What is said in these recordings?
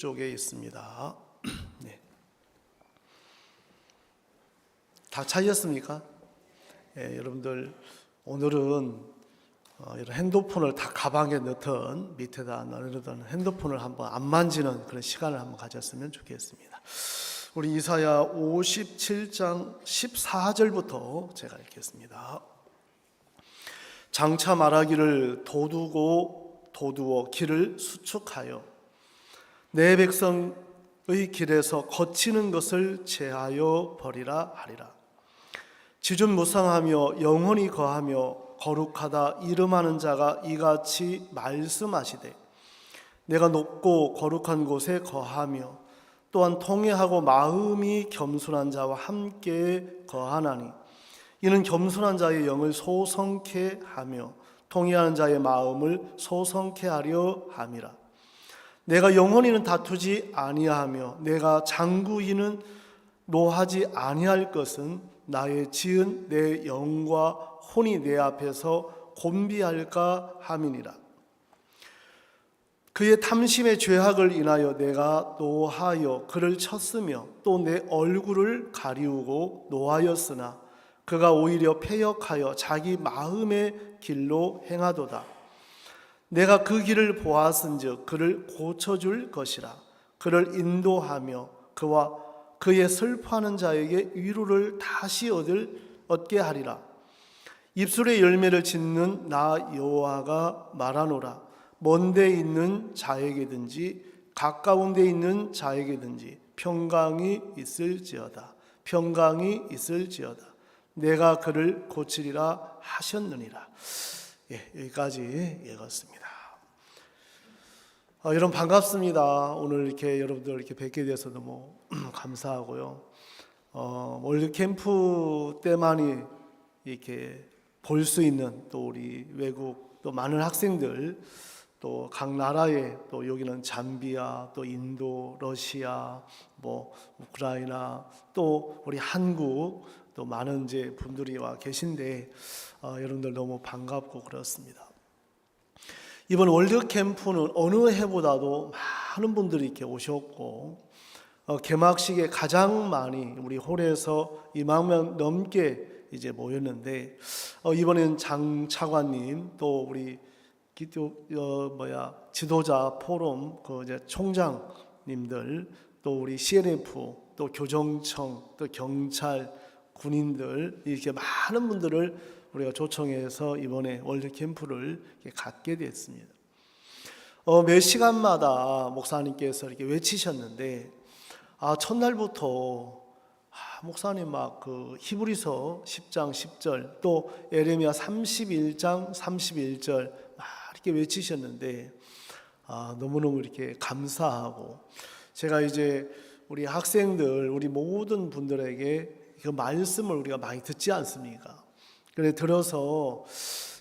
쪽에 있습니다. 네. 다 찾으셨습니까? 예, 여러분들 오늘은 이런 핸드폰을 다 가방에 넣던 밑에다 넣어놓던 핸드폰을 한번 안 만지는 그런 시간을 한번 가졌으면 좋겠습니다. 우리 이사야 57장 14절부터 제가 읽겠습니다. 장차 말하기를 도두어 길을 수축하여 내 백성의 길에서 거치는 것을 제하여 버리라 하리라. 지존무상하며 영원히 거하며 거룩하다 이름하는 자가 이같이 말씀하시되 내가 높고 거룩한 곳에 거하며 또한 통회하고 마음이 겸손한 자와 함께 거하나니 이는 겸손한 자의 영을 소성케 하며 통회하는 자의 마음을 소성케 하려 함이라. 내가 영원히는 다투지 아니하며 내가 장구이는 노하지 아니할 것은 나의 지은 내 영과 혼이 내 앞에서 곤비할까 함이니라. 그의 탐심의 죄악을 인하여 내가 노하여 그를 쳤으며 또 내 얼굴을 가리우고 노하였으나 그가 오히려 패역하여 자기 마음의 길로 행하도다. 내가 그 길을 보았은즉 그를 고쳐줄 것이라. 그를 인도하며 그와 그의 슬퍼하는 자에게 위로를 다시 얻게 하리라. 입술의 열매를 짓는 나 여호와가 말하노라. 먼데 있는 자에게든지 가까운 데 있는 자에게든지 평강이 있을지어다. 평강이 있을지어다. 내가 그를 고치리라 하셨느니라. 예, 여기까지 읽었습니다. 여러분 반갑습니다. 오늘 이렇게 여러분들 이렇게 뵙게 돼서 너무 감사하고요. 월드 캠프 때만이 이렇게 볼 수 있는 또 우리 외국 또 많은 학생들 또 각 나라에 또 여기는 잠비아 또 인도 러시아 뭐 우크라이나 또 우리 한국 또 많은 이제 분들이 와 계신데 여러분들 너무 반갑고 그렇습니다. 이번 월드 캠프는 어느 해보다도 많은 분들이 이렇게 오셨고 개막식에 가장 많이 우리 홀에서 2만 명 넘게 이제 모였는데 이번엔 장차관님 또 우리 지도자 포럼 그 이제 총장님들 또 우리 CNF 또 교정청 또 경찰 군인들 이렇게 많은 분들을 우리가 초청해서 이번에 월드 캠프를 갖게 됐습니다. 매 시간마다 목사님께서 이렇게 외치셨는데 첫날부터 목사님 막 그 히브리서 10장 10절 또 에레미야 31장 31절 막 이렇게 외치셨는데 너무너무 이렇게 감사하고 제가 이제 우리 학생들 우리 모든 분들에게 그 말씀을 우리가 많이 듣지 않습니까? 그래 들어서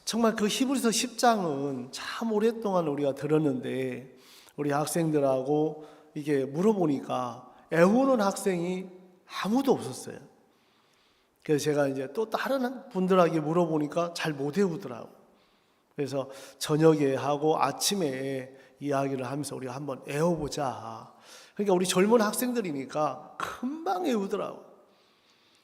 정말 그 히브리서 10장은 참 오랫동안 우리가 들었는데 우리 학생들하고 이게 물어보니까 애우는 학생이 아무도 없었어요. 그래서 제가 이제 또 다른 분들에게 물어보니까 잘 못 외우더라고. 그래서 저녁에 하고 아침에 이야기를 하면서 우리가 한번 외워보자. 그러니까 우리 젊은 학생들이니까 금방 외우더라고.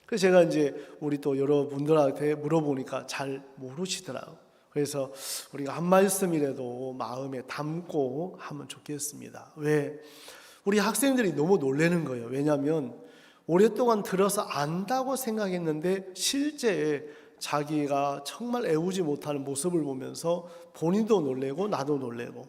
그래서 제가 이제 우리 또 여러분들한테 물어보니까 잘 모르시더라고요. 그래서 우리가 한 말씀이라도 마음에 담고 하면 좋겠습니다. 왜? 우리 학생들이 너무 놀라는 거예요. 왜냐하면 오랫동안 들어서 안다고 생각했는데 실제 자기가 정말 외우지 못하는 모습을 보면서 본인도 놀래고 나도 놀래고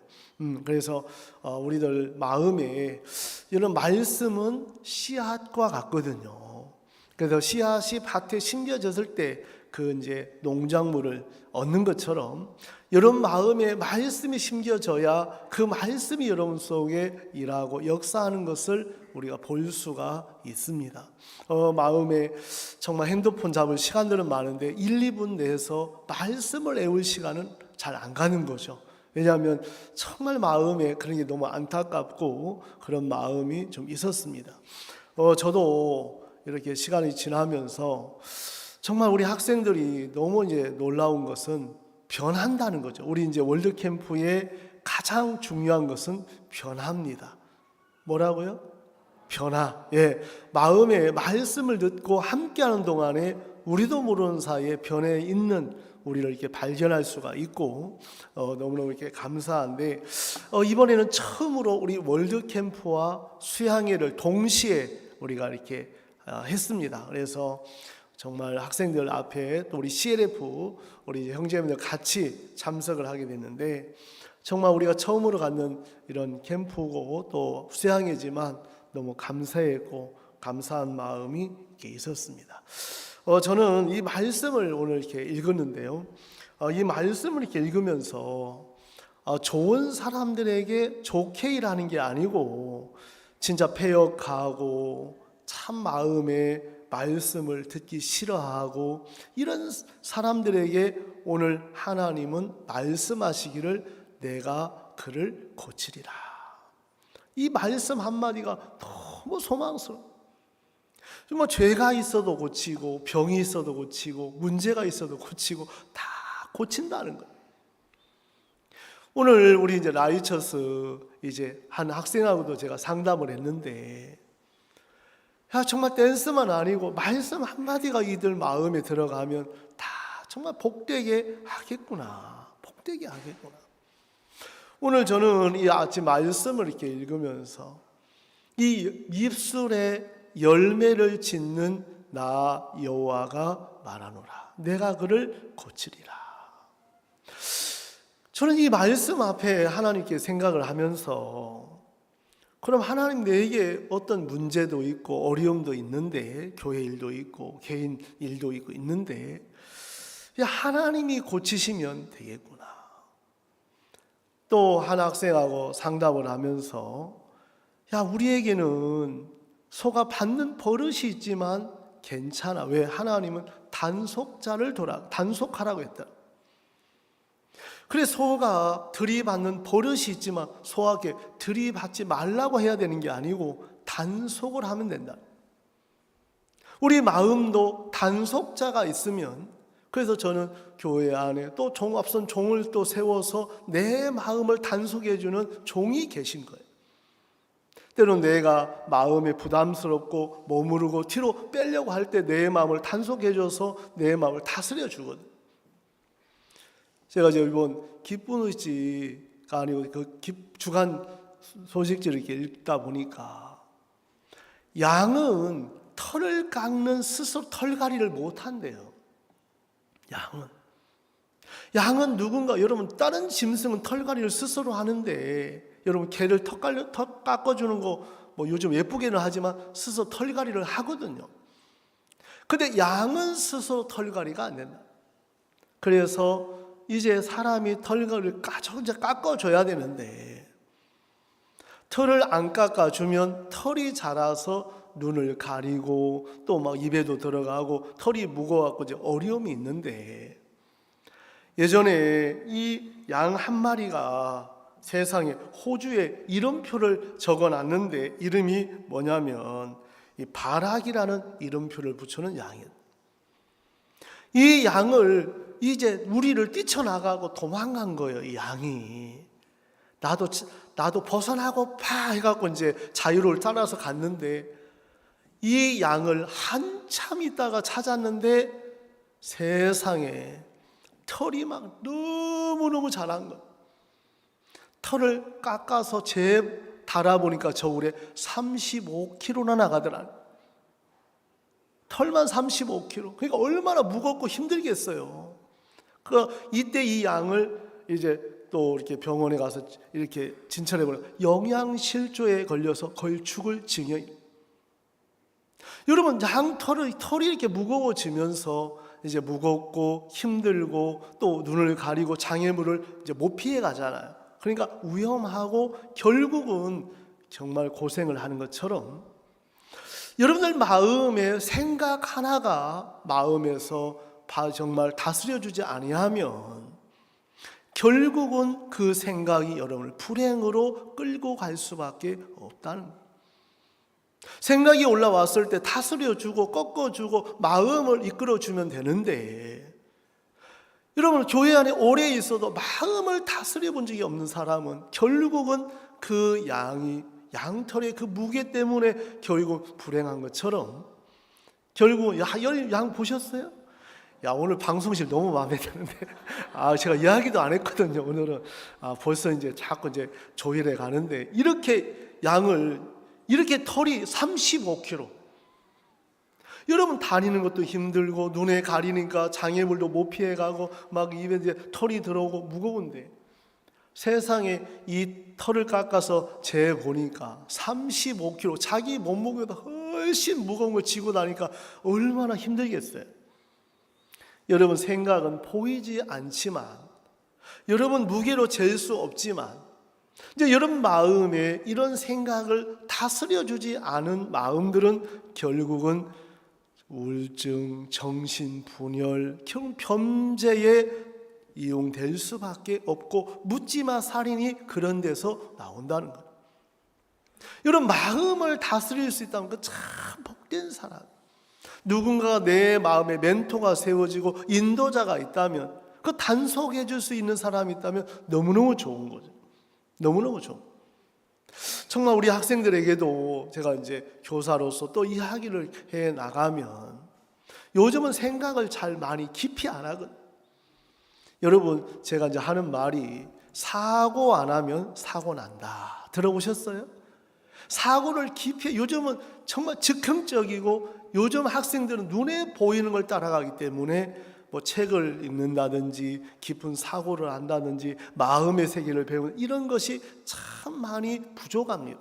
그래서 우리들 마음에 이런 말씀은 씨앗과 같거든요. 그래서 씨앗이 밭에 심겨졌을 때 그 이제 농작물을 얻는 것처럼 여러분 마음에 말씀이 심겨져야 그 말씀이 여러분 속에 일하고 역사하는 것을 우리가 볼 수가 있습니다. 마음에 정말 핸드폰 잡을 시간들은 많은데 1, 2분 내에서 말씀을 외울 시간은 잘 안 가는 거죠. 왜냐하면 정말 마음에 그런 게 너무 안타깝고 그런 마음이 좀 있었습니다. 저도 이렇게 시간이 지나면서 정말 우리 학생들이 너무 이제 놀라운 것은 변한다는 거죠. 우리 이제 월드 캠프의 가장 중요한 것은 변합니다. 뭐라고요? 변화. 예, 마음의 말씀을 듣고 함께하는 동안에 우리도 모르는 사이에 변해 있는 우리를 이렇게 발견할 수가 있고 너무너무 이렇게 감사한데 이번에는 처음으로 우리 월드 캠프와 수양회를 동시에 우리가 이렇게 했습니다. 그래서 정말 학생들 앞에 또 우리 CLF 우리 형제님들 같이 참석을 하게 됐는데 정말 우리가 처음으로 갖는 이런 캠프고 또 수양회지만 너무 감사했고 감사한 마음이 이렇게 있었습니다. 저는 이 말씀을 오늘 이렇게 읽었는데요. 이 말씀을 이렇게 읽으면서 좋은 사람들에게 좋게 일하는 게 아니고 진짜 패역하고 참 마음에 말씀을 듣기 싫어하고 이런 사람들에게 오늘 하나님은 말씀하시기를 내가 그를 고치리라. 이 말씀 한마디가 너무 소망스러워. 정말 죄가 있어도 고치고 병이 있어도 고치고 문제가 있어도 고치고 다 고친다는 거예요. 오늘 우리 이제 라이처스 이제 한 학생하고도 제가 상담을 했는데 야 정말 댄스만 아니고 말씀 한마디가 이들 마음에 들어가면 다 정말 복되게 하겠구나. 복되게 하겠구나. 오늘 저는 이 아침 말씀을 이렇게 읽으면서 이 입술에 열매를 짓는 나 여호와가 말하노라. 내가 그를 고치리라. 저는 이 말씀 앞에 하나님께 생각을 하면서 그럼 하나님 내게 어떤 문제도 있고 어려움도 있는데 교회 일도 있고 개인 일도 있고 있는데 하나님이 고치시면 되겠구나. 또 한 학생하고 상담을 하면서 우리에게는 소가 받는 버릇이 있지만 괜찮아. 왜? 하나님은 단속하라고 했다. 그래서 소가 들이받는 버릇이 있지만 소에게 들이받지 말라고 해야 되는 게 아니고 단속을 하면 된다. 우리 마음도 단속자가 있으면 그래서 저는 교회 안에 또 앞선 종을 또 세워서 내 마음을 단속해주는 종이 계신 거예요. 때로 내가 마음에 부담스럽고 머무르고 뒤로 빼려고 할 때 내 마음을 단속해줘서 내 마음을 다스려 주거든. 제가 이번 기쁜 의지가 아니고 그 주간 소식지를 이렇게 읽다 보니까 양은 털을 깎는 스스로 털갈이를 못한대요. 양은 누군가 여러분 다른 짐승은 털갈이를 스스로 하는데 여러분 개를 털 깎아주는 거 뭐 요즘 예쁘게는 하지만 스스로 털갈이를 하거든요. 근데 양은 스스로 털갈이가 안 된다. 그래서 이제 사람이 털갈이를 깎아줘야 되는데 털을 안 깎아주면 털이 자라서 눈을 가리고 또 막 입에도 들어가고 털이 무거워갖고 이제 어려움이 있는데 예전에 이 양 한 마리가 세상에 호주에 이름표를 적어놨는데 이름이 뭐냐면 이 바락이라는 이름표를 붙여놓은 양이에요. 이 양을 이제 우리를 뛰쳐나가고 도망간 거예요. 이 양이 나도 벗어나고 파 해갖고 이제 자유를 따라서 갔는데 이 양을 한참 있다가 찾았는데 세상에 털이 막 너무너무 자란 거예요. 털을 깎아서 달아보니까 저울에 35kg나 나가더라. 털만 35kg. 그러니까 얼마나 무겁고 힘들겠어요. 이때 이 양을 이제 또 이렇게 병원에 가서 이렇게 진찰해보니까 영양실조에 걸려서 거의 죽을 징역. 여러분 양 털이 이렇게 무거워지면서 이제 무겁고 힘들고 또 눈을 가리고 장애물을 이제 못 피해 가잖아요. 그러니까 위험하고 결국은 정말 고생을 하는 것처럼 여러분들 마음의 생각 하나가 마음에서 정말 다스려주지 아니하면 결국은 그 생각이 여러분을 불행으로 끌고 갈 수밖에 없다는 거예요. 생각이 올라왔을 때 다스려주고 꺾어주고 마음을 이끌어주면 되는데 여러분 교회 안에 오래 있어도 마음을 다스려 본 적이 없는 사람은 결국은 그 양이 양털의 그 무게 때문에 결국 불행한 것처럼 결국 양 보셨어요? 야, 오늘 방송실 너무 마음에 드는데 제가 이야기도 안 했거든요. 오늘은 벌써 이제 자꾸 이제 조율해 가는데 이렇게 털이 35kg. 여러분 다니는 것도 힘들고 눈에 가리니까 장애물도 못 피해가고 막 입에 이제 털이 들어오고 무거운데 세상에 이 털을 깎아서 재보니까 35kg, 자기 몸무게보다 훨씬 무거운 걸 지고 나니까 얼마나 힘들겠어요. 여러분 생각은 보이지 않지만, 여러분 무게로 잴 수 없지만, 이제 여러분 마음에 이런 생각을 다스려주지 않은 마음들은 결국은 우울증, 정신분열, 범죄에 이용될 수밖에 없고 묻지마 살인이 그런 데서 나온다는 거예요. 여러분 마음을 다스릴 수 있다는 건 참 복된 사람. 누군가가 내 마음에 멘토가 세워지고 인도자가 있다면, 그 단속해 줄 수 있는 사람이 있다면 너무너무 좋은 거죠. 너무너무 좋은. 정말 우리 학생들에게도 제가 이제 교사로서 또 이야기를 해 나가면 요즘은 생각을 잘 많이 깊이 안 하거든요. 여러분 제가 이제 하는 말이 사고 안 하면 사고 난다. 들어보셨어요? 사고를 깊이, 요즘은 정말 즉흥적이고 요즘 학생들은 눈에 보이는 걸 따라가기 때문에 뭐 책을 읽는다든지 깊은 사고를 한다든지 마음의 세계를 배우는 이런 것이 참 많이 부족합니다.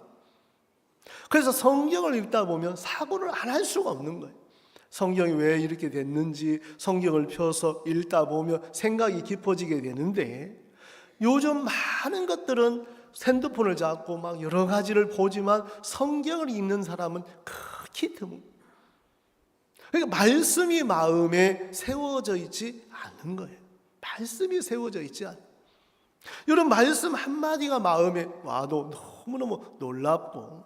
그래서 성경을 읽다 보면 사고를 안 할 수가 없는 거예요. 성경이 왜 이렇게 됐는지 성경을 펴서 읽다 보면 생각이 깊어지게 되는데, 요즘 많은 것들은 핸드폰을 잡고 막 여러 가지를 보지만 성경을 읽는 사람은 극히 드문. 그러니까 말씀이 마음에 세워져 있지 않는 거예요. 말씀이 세워져 있지 않아요. 여러분 말씀 한마디가 마음에 와도 너무너무 놀랍고,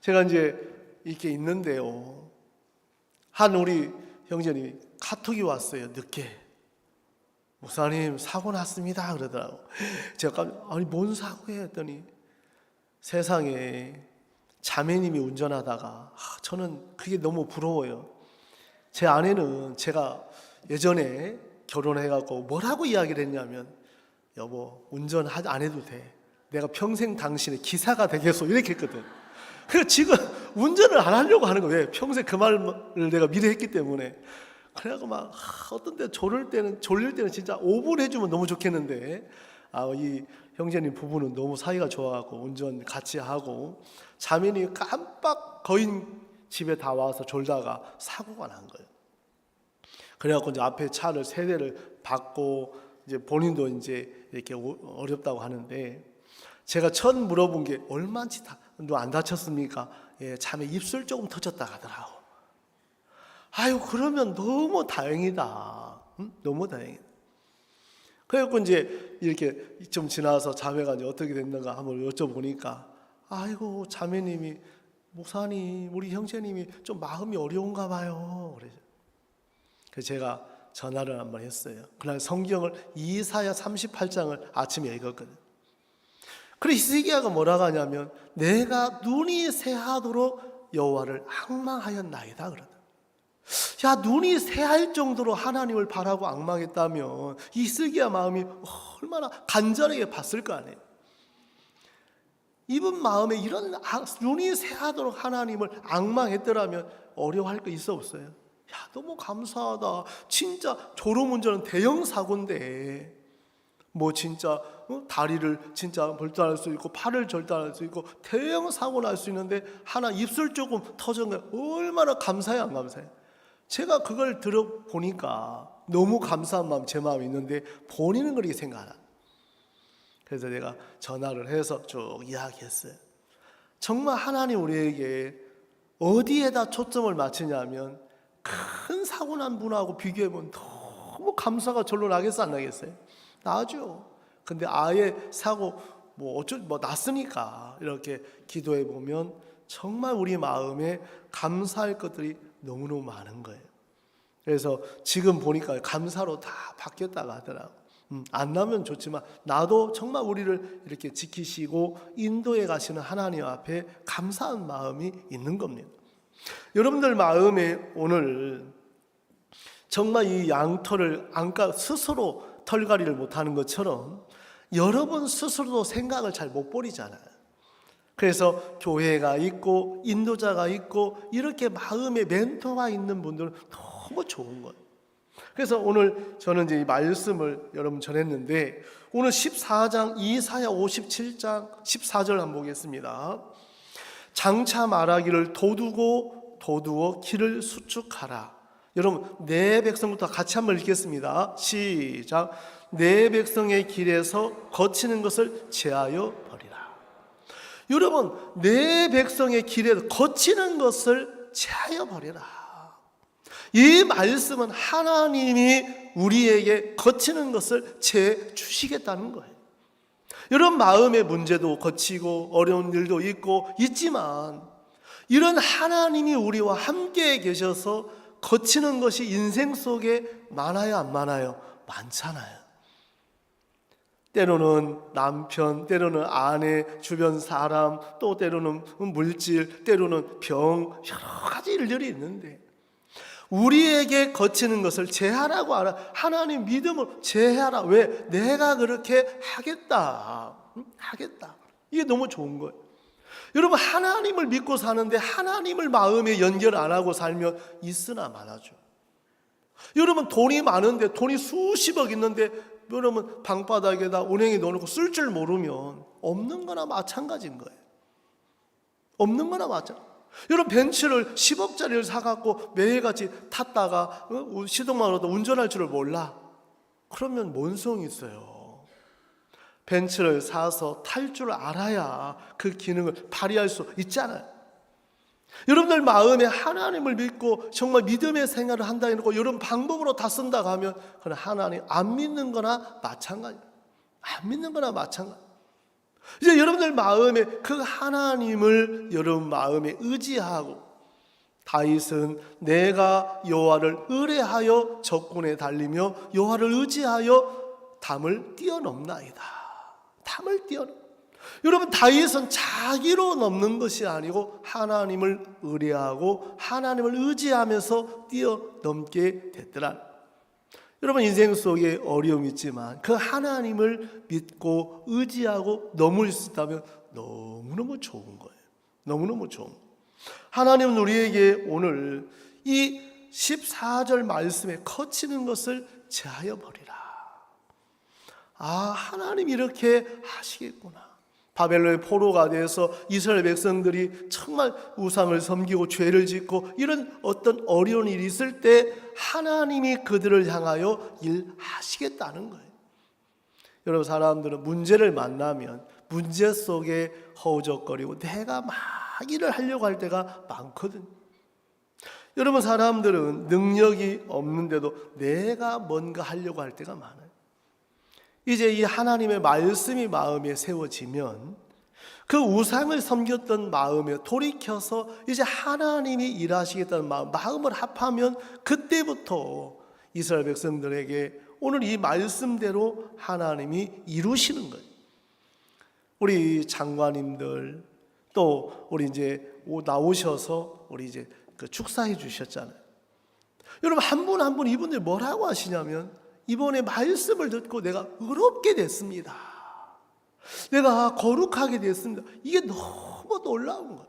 제가 이제 이렇게 있는데요, 한 우리 형제님이 카톡이 왔어요. 늦게. 목사님 사고 났습니다 그러더라고. 제가 아니 뭔 사고예요 했더니 세상에 자매님이 운전하다가 저는 그게 너무 부러워요. 제 아내는 제가 예전에 결혼해갖고 뭐라고 이야기를 했냐면, 여보 운전 안 해도 돼. 내가 평생 당신의 기사가 되겠소 이렇게 했거든. 그래서 지금 운전을 안 하려고 하는 거예요. 왜? 평생 그 말을 내가 미리 했기 때문에. 그래갖고 막 어떤 때 졸릴 때는 진짜 5분 해주면 너무 좋겠는데, 이 형제님 부부는 너무 사이가 좋아갖고 운전 같이 하고, 자매님이 깜빡 거인 집에 다 와서 졸다가 사고가 난 거예요. 그래갖고 이제 앞에 차를 3대를 받고 이제 본인도 이제 이렇게 어렵다고 하는데, 제가 첫 물어본 게 얼마인지 안 다쳤습니까? 예, 자매 입술 조금 터졌다 하더라고. 아유 그러면 너무 다행이다. 응? 너무 다행이다. 그래갖고 이제 이렇게 좀 지나서 자매가 이제 어떻게 됐는가 한번 여쭤보니까, 아이고 자매님이 목사님 우리 형제님이 좀 마음이 어려운가 봐요. 그래서 제가 전화를 한번 했어요. 그날 성경을 이사야 38장을 아침에 읽었거든. 그래서 히스기야가 뭐라고 하냐면, 내가 눈이 새하도록 여호와를 앙망하였나이다 그러다. 야, 눈이 새할 정도로 하나님을 바라고 앙망했다면 히스기야 마음이 얼마나 간절하게 봤을 거 아니에요. 이분 마음에 이런 눈이 새하도록 하나님을 앙망했더라면 어려워할 거 있어 없어요? 야, 너무 감사하다. 진짜 졸음운전은 대형 사고인데 뭐 진짜 다리를 진짜 절단할 수 있고 팔을 절단할 수 있고 대형 사고 날 수 있는데 하나 입술 조금 터진 거 얼마나 감사해 안 감사해? 제가 그걸 들어보니까 너무 감사한 마음, 제 마음이 있는데 본인은 그렇게 생각 안 해요. 그래서 내가 전화를 해서 쭉 이야기했어요. 정말 하나님 우리에게 어디에다 초점을 맞추냐면, 큰 사고 난 분하고 비교해보면 너무 감사가 절로 나겠어 안 나겠어요? 나죠. 근데 아예 사고 뭐 났으니까 이렇게 기도해 보면 정말 우리 마음에 감사할 것들이 너무너무 많은 거예요. 그래서 지금 보니까 감사로 다 바뀌었다고 하더라고. 안 나면 좋지만 나도 정말 우리를 이렇게 지키시고 인도해 가시는 하나님 앞에 감사한 마음이 있는 겁니다. 여러분들 마음에 오늘 정말 이 양털을 안까 스스로 털갈이를 못하는 것처럼 여러분 스스로도 생각을 잘 못 버리잖아요. 그래서 교회가 있고 인도자가 있고 이렇게 마음에 멘토가 있는 분들은 너무 좋은 거예요. 그래서 오늘 저는 이제 이 말씀을 여러분 전했는데 오늘 14장 이사야 57장 14절 한번 보겠습니다. 장차 말하기를 도두어 길을 수축하라. 여러분 내 백성부터 같이 한번 읽겠습니다. 시작. 내 백성의 길에서 거치는 것을 제하여 버리라. 여러분 내 백성의 길에서 거치는 것을 제하여 버리라. 이 말씀은 하나님이 우리에게 거치는 것을 제 주시겠다는 거예요. 여러분 마음의 문제도 거치고 어려운 일도 있지만 이런 하나님이 우리와 함께 계셔서 거치는 것이 인생 속에 많아요, 안 많아요? 많잖아요. 때로는 남편, 때로는 아내, 주변 사람, 또 때로는 물질, 때로는 병, 여러 가지 일들이 있는데 우리에게 거치는 것을 제하라고 하라. 하나님 믿음을 제하라. 왜? 내가 그렇게 하겠다. 이게 너무 좋은 거예요. 여러분 하나님을 믿고 사는데 하나님을 마음에 연결 안 하고 살면 있으나 마나죠. 여러분 돈이 많은데 돈이 수십억 있는데 여러분 방바닥에다 은행에 넣어놓고 쓸 줄 모르면 없는 거나 마찬가지인 거예요. 없는 거나 마찬가지. 여러분 벤츠를 10억짜리를 사갖고 매일같이 탔다가 시동만 얻어 운전할 줄을 몰라. 그러면 뭔 소용이 있어요. 벤츠를 사서 탈 줄 알아야 그 기능을 발휘할 수 있잖아요. 여러분들 마음에 하나님을 믿고 정말 믿음의 생활을 한다 해놓고 여러분 방법으로 다 쓴다고 하면 그건 하나님 안 믿는 거나 마찬가지예요. 안 믿는 거나 마찬가지. 이제 여러분들 마음에 그 하나님을 여러분 마음에 의지하고 다윗은 내가 여호와를 의뢰하여 적군에 달리며 여호와를 의지하여 담을 뛰어넘나이다. 담을 뛰어넘. 여러분 다윗은 자기로 넘는 것이 아니고 하나님을 의뢰하고 하나님을 의지하면서 뛰어넘게 됐더라. 여러분 인생 속에 어려움이 있지만 그 하나님을 믿고 의지하고 넘을 수 있다면 너무너무 좋은 거예요. 너무너무 좋은 거예요. 하나님은 우리에게 오늘 이 14절 말씀에 거치는 것을 제하여 버리라. 하나님 이렇게 하시겠구나. 바벨론의 포로가 돼서 이스라엘 백성들이 정말 우상을 섬기고 죄를 짓고 이런 어떤 어려운 일이 있을 때 하나님이 그들을 향하여 일하시겠다는 거예요. 여러분 사람들은 문제를 만나면 문제 속에 허우적거리고 내가 막 일을 하려고 할 때가 많거든요. 여러분 사람들은 능력이 없는데도 내가 뭔가 하려고 할 때가 많아요. 이제 이 하나님의 말씀이 마음에 세워지면 그 우상을 섬겼던 마음에 돌이켜서 이제 하나님이 일하시겠다는 마음을 합하면 그때부터 이스라엘 백성들에게 오늘 이 말씀대로 하나님이 이루시는 거예요. 우리 장관님들 또 우리 이제 나오셔서 우리 이제 그 축사해 주셨잖아요. 여러분 한 분 한 분 이분들이 뭐라고 하시냐면 이번에 말씀을 듣고 내가 의롭게 됐습니다. 내가 거룩하게 됐습니다. 이게 너무 놀라운 거예요.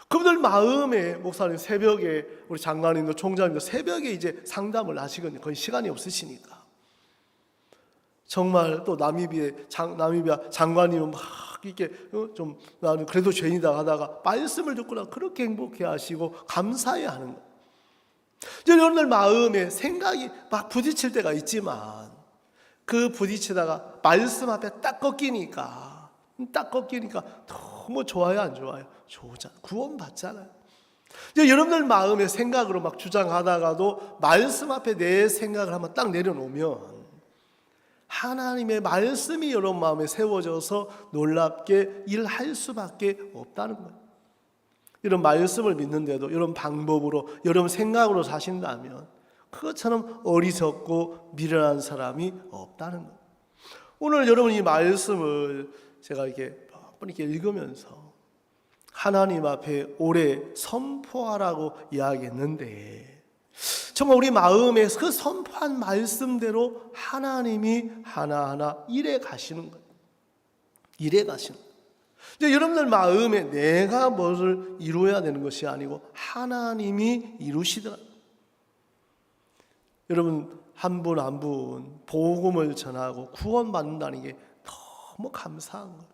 그분들 마음에 목사님 새벽에 우리 장관님도 총장님도 새벽에 이제 상담을 하시거든요. 거의 시간이 없으시니까. 정말 또 나미비아 장관님은 막 이렇게 좀 나는 그래도 죄인이다 하다가 말씀을 듣고 나 그렇게 행복해 하시고 감사해 하는 거예요. 여러분들 마음에 생각이 막 부딪힐 때가 있지만 그 부딪히다가 말씀 앞에 딱 꺾이니까 너무 좋아요 안 좋아요? 좋잖아요. 구원 받잖아요. 여러분들 마음에 생각으로 막 주장하다가도 말씀 앞에 내 생각을 한번 딱 내려놓으면 하나님의 말씀이 여러분 마음에 세워져서 놀랍게 일할 수밖에 없다는 거예요. 이런 말씀을 믿는데도 이런 방법으로 여러분 생각으로 사신다면 그것처럼 어리석고 미련한 사람이 없다는 것. 오늘 여러분 이 말씀을 제가 이렇게 읽으면서 하나님 앞에 오래 선포하라고 이야기했는데, 정말 우리 마음에 그 선포한 말씀대로 하나님이 하나하나 일해 가시는 거예요. 일해 가시는 거예요. 이제 여러분들 마음에 내가 뭐를 이루어야 되는 것이 아니고 하나님이 이루시더라. 여러분 한 분 한 분 복음을 전하고 구원받는다는 게 너무 감사한 거예요.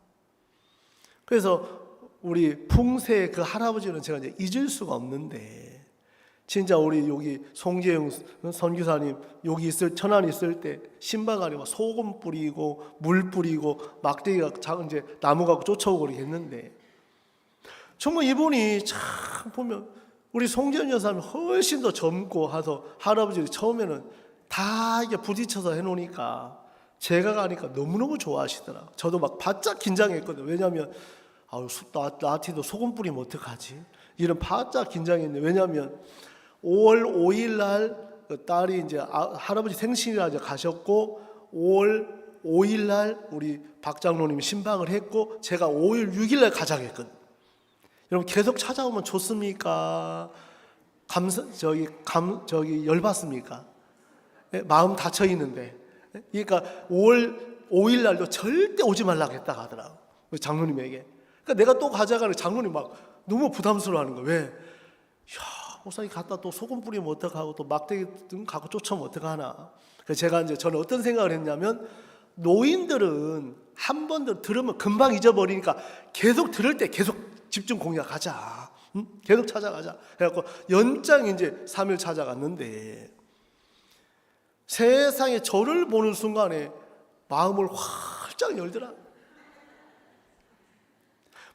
그래서 우리 풍세 그 할아버지는 제가 이제 잊을 수가 없는데, 진짜 우리 여기 송재영 선교사님 여기 천안에 있을 때 신발 가리고 소금 뿌리고 물 뿌리고 막대기가 이제 나무 갖고 쫓아오고 그렇게 했는데, 정말 이분이 참 보면 우리 송재영 여사님 훨씬 더 젊고 해서 할아버지들이 처음에는 다 이게 부딪혀서 해놓으니까 제가 가니까 너무너무 좋아하시더라. 저도 막 바짝 긴장했거든요. 왜냐하면 나한테도 소금 뿌리면 어떡하지? 이런 바짝 긴장했는데, 왜냐하면 5월 5일 날 딸이 이제 할아버지 생신이라 이제 가셨고, 5월 5일 날 우리 박 장로님이 신방을 했고, 제가 5일 6일 날 가자고 했거든요. 여러분 계속 찾아오면 좋습니까? 열받습니까? 마음 닫혀 있는데. 그러니까 5월 5일 날도 절대 오지 말라고 했다고 하더라고, 장로님에게. 그러니까 내가 또 가자가는 장로님 막 너무 부담스러워하는 거예요. 왜? 야, 목사님 갔다 또 소금 뿌리면 어떡하고 또 막대기 갖고 쫓아오면 어떡하나. 그래서 제가 이제 저는 어떤 생각을 했냐면, 노인들은 한 번 들으면 금방 잊어버리니까 계속 들을 때 계속 집중 공략하자. 응? 계속 찾아가자. 그래갖고 연장 이제 3일 찾아갔는데, 세상에 저를 보는 순간에 마음을 활짝 열더라.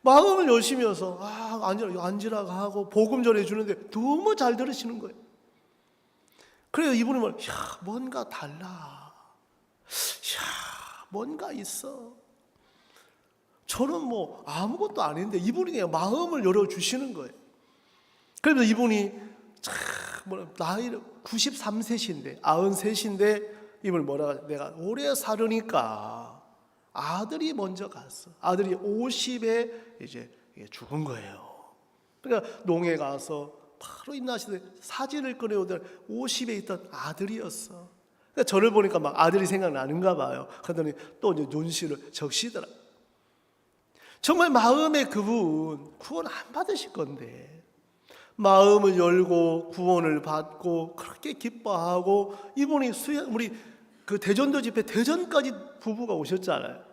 마음을 열시면서 앉으라고 하고 복음 전해 주는데 너무 잘 들으시는 거예요. 그래서 이분이 뭔가 달라. 뭔가 있어. 저는 뭐 아무것도 아닌데 이분이 그냥 마음을 열어주시는 거예요. 그래서 이분이 나이를 93세신데 93인데 이분이 내가 오래 살으니까 아들이 먼저 갔어. 아들이 50에 이제 죽은 거예요. 그러니까 농에 가서 바로 입나시되 사진을 꺼내오더니 50에 있던 아들이었어. 그러니까 저를 보니까 막 아들이 생각나는가 봐요. 그러더니 또 이제 눈시를 적시더라. 정말 마음의 그분 구원 안 받으실 건데, 마음을 열고 구원을 받고 그렇게 기뻐하고, 이분이 우리 그 대전도 집회 대전까지 부부가 오셨잖아요.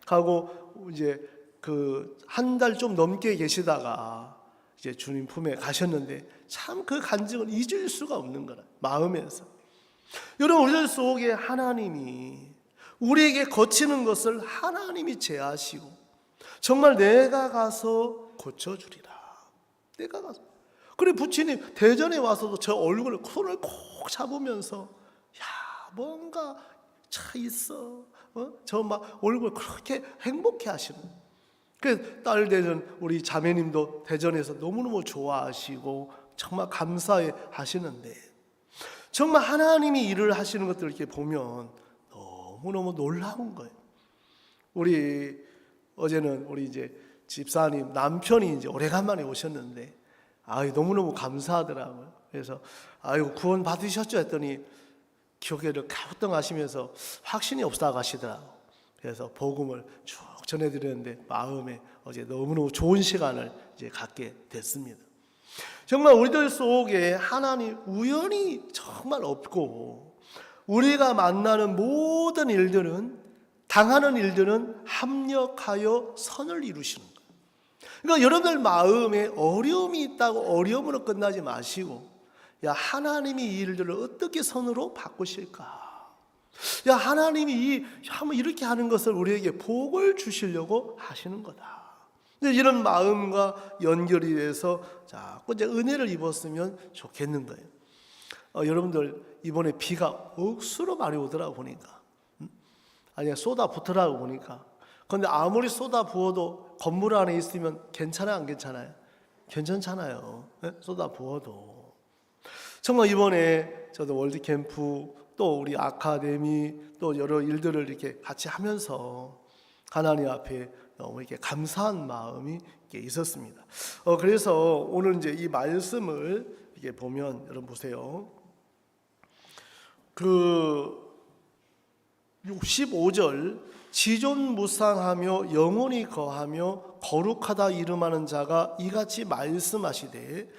가고 이제 그 한 달 좀 넘게 계시다가 이제 주님 품에 가셨는데, 참 그 간증을 잊을 수가 없는 거라, 마음에서. 여러분 우리 속에 하나님이 우리에게 거치는 것을 하나님이 제하시고, 정말 내가 가서 고쳐주리라. 내가 가서. 그래 부처님 대전에 와서도 저 얼굴을 손을 콕 잡으면서 뭔가 차 있어. 저 막 얼굴 그렇게 행복해 하시는. 그래서 딸 대전 우리 자매님도 대전에서 너무너무 좋아하시고 정말 감사해 하시는데, 정말 하나님이 일을 하시는 것들을 이렇게 보면 너무너무 놀라운 거예요. 우리 어제는 우리 이제 집사님 남편이 이제 오래간만에 오셨는데 너무너무 감사하더라고요. 그래서 구원 받으셨죠 했더니 교회를 가부뚱하시면서 확신이 없다 가시더라고요. 그래서 복음을 쭉 전해드렸는데 마음에 어제 너무너무 좋은 시간을 이제 갖게 됐습니다. 정말 우리들 속에 하나님 우연이 정말 없고, 우리가 만나는 모든 일들은, 당하는 일들은 합력하여 선을 이루시는 거예요. 그러니까 여러분들 마음에 어려움이 있다고 어려움으로 끝나지 마시고, 하나님이 이 일들을 어떻게 선으로 바꾸실까? 하나님이 한번 이렇게 하는 것을 우리에게 복을 주시려고 하시는 거다. 이런 마음과 연결이 돼서 자꾸 이제 은혜를 입었으면 좋겠는 거예요. 여러분들 이번에 비가 억수로 많이 오더라고 보니까. 쏟아 붙으라고 보니까. 그런데 아무리 쏟아 부어도 건물 안에 있으면 괜찮아요, 안 괜찮아요? 괜찮잖아요. 쏟아 부어도. 정말 이번에 저도 월드 캠프 또 우리 아카데미 또 여러 일들을 이렇게 같이 하면서 하나님 앞에 너무 이렇게 감사한 마음이 이렇게 있었습니다. 그래서 오늘 이제 이 말씀을 이렇게 보면 여러분 보세요. 그 65절 지존무상하며 영원히 거하며 거룩하다 이름하는 자가 이같이 말씀하시되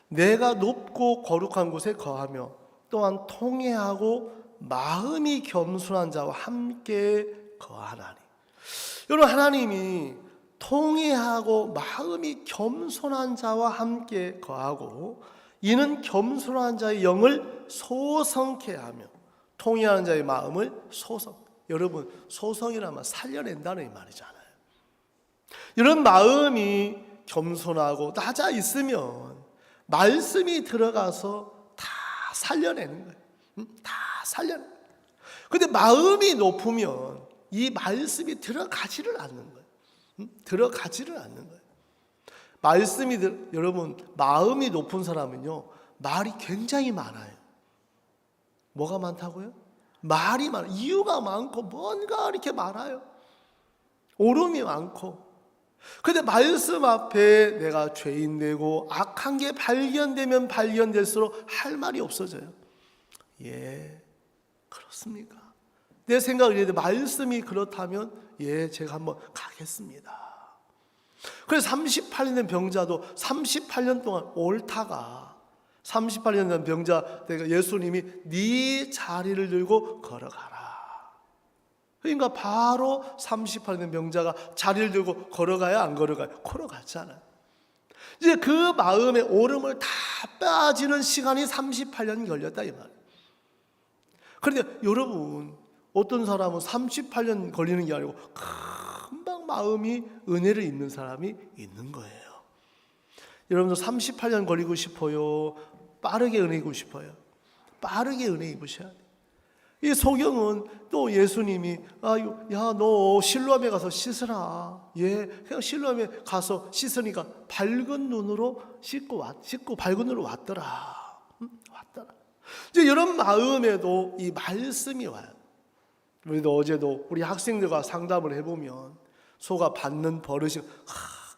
내가 높고 거룩한 곳에 거하며 또한 통회하고 마음이 겸손한 자와 함께 거하나니. 여러분 하나님이 통회하고 마음이 겸손한 자와 함께 거하고 이는 겸손한 자의 영을 소성케 하며 통회하는 자의 마음을 소성. 여러분 소성이라면 살려낸다는 이 말이잖아요. 이런 마음이 겸손하고 낮아 있으면 말씀이 들어가서 다 살려내는 거예요. 다 살려내. 근데 마음이 높으면 이 말씀이 들어가지를 않는 거예요. 들어가지를 않는 거예요. 말씀이 여러분 마음이 높은 사람은요 말이 굉장히 많아요. 뭐가 많다고요? 말이 많아. 이유가 많고 뭔가 이렇게 많아요. 오름이 많고. 근데 말씀 앞에 내가 죄인되고 악한 게 발견되면 발견될수록 할 말이 없어져요. 예, 그렇습니까? 내 생각을 이제 말씀이 그렇다면 예, 제가 한번 가겠습니다. 그래서 38년 된 병자도 38년 동안 옳다가 38년 된 병자 예수님이 네 자리를 들고 걸어가라. 그러니까 바로 38년 된 병자가 자리를 들고 걸어가요? 안 걸어가요? 걸어갔잖아요. 이제 그 마음의 오름을 다 빠지는 시간이 38년 걸렸다 이 말이에요. 그런데 여러분 어떤 사람은 38년 걸리는 게 아니고 금방 마음이 은혜를 입는 사람이 있는 거예요. 여러분도 38년 걸리고 싶어요? 빠르게 은혜 입고 싶어요? 빠르게 은혜 입으셔야 돼요. 이 소경은 또 예수님이 야 너 실로암에 가서 씻으라. 예, 그냥 실로암에 가서 씻으니까 밝은 눈으로 씻고 밝은 눈으로 왔더라. 왔더라. 이제 이런 마음에도 이 말씀이 와요. 우리도 어제도 우리 학생들과 상담을 해보면 소가 받는 버릇이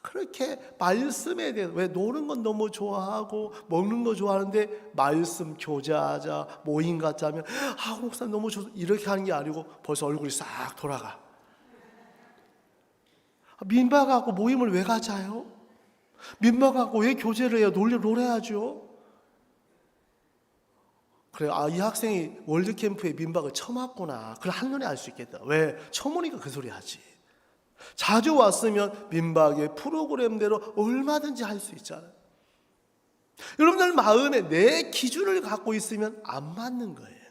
그렇게 말씀에 대해서 왜 노는 건 너무 좋아하고 먹는 거 좋아하는데 말씀 교제하자 모임 갖자면 목사님 너무 좋아 이렇게 하는 게 아니고 벌써 얼굴이 싹 돌아가. 민박하고 모임을 왜 가자요? 민박하고 왜 교제를 해요? 놀아야죠. 그래, 이 학생이 월드캠프에 민박을 처음 왔구나. 그걸 한눈에 알 수 있겠다. 왜? 처음 오니까 그 소리 하지. 자주 왔으면 민박의 프로그램대로 얼마든지 할 수 있잖아요. 여러분들 마음에 내 기준을 갖고 있으면 안 맞는 거예요.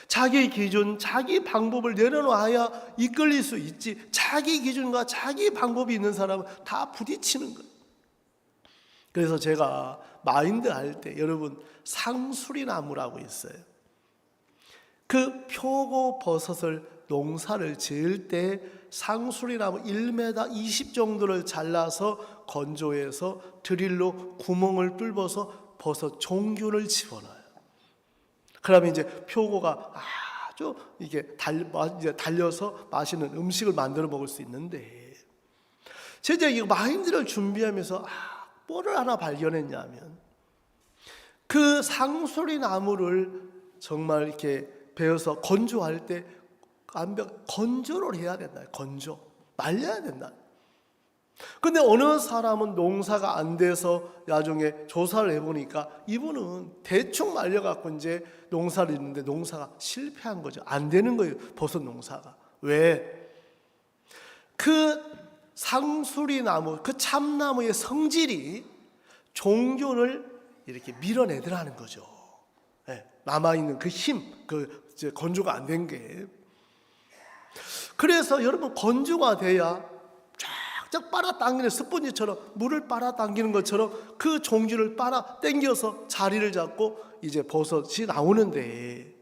자기 기준, 자기 방법을 내려놔야 이끌릴 수 있지. 자기 기준과 자기 방법이 있는 사람은 다 부딪히는 거예요. 그래서 제가 마인드 할 때 여러분 상수리나무라고 있어요. 그 표고버섯을 농사를 지을 때 상수리나무 1m 20 정도를 잘라서 건조해서 드릴로 구멍을 뚫어서 버섯 종균을 집어넣어요. 그러면 이제 표고가 아주 이게 달려서 맛있는 음식을 만들어 먹을 수 있는데, 제가 이 마인드를 준비하면서 뭐를 하나 발견했냐면, 그 상수리나무를 정말 이렇게 베어서 건조할 때 건조를 해야 된다. 건조. 말려야 된다. 근데 어느 사람은 농사가 안 돼서 나중에 조사를 해보니까 이분은 대충 말려갖고 이제 농사를 짓는데 농사가 실패한 거죠. 안 되는 거예요. 버섯 농사가. 왜? 그 상수리나무, 그 참나무의 성질이 종균을 이렇게 밀어내더라는 거죠. 네, 남아있는 그 힘, 그 이제 건조가 안 된 게. 그래서 여러분 건조가 돼야 쫙쫙 빨아당기는 스펀지처럼 물을 빨아당기는 것처럼 그 종균을 빨아당겨서 자리를 잡고 이제 버섯이 나오는데,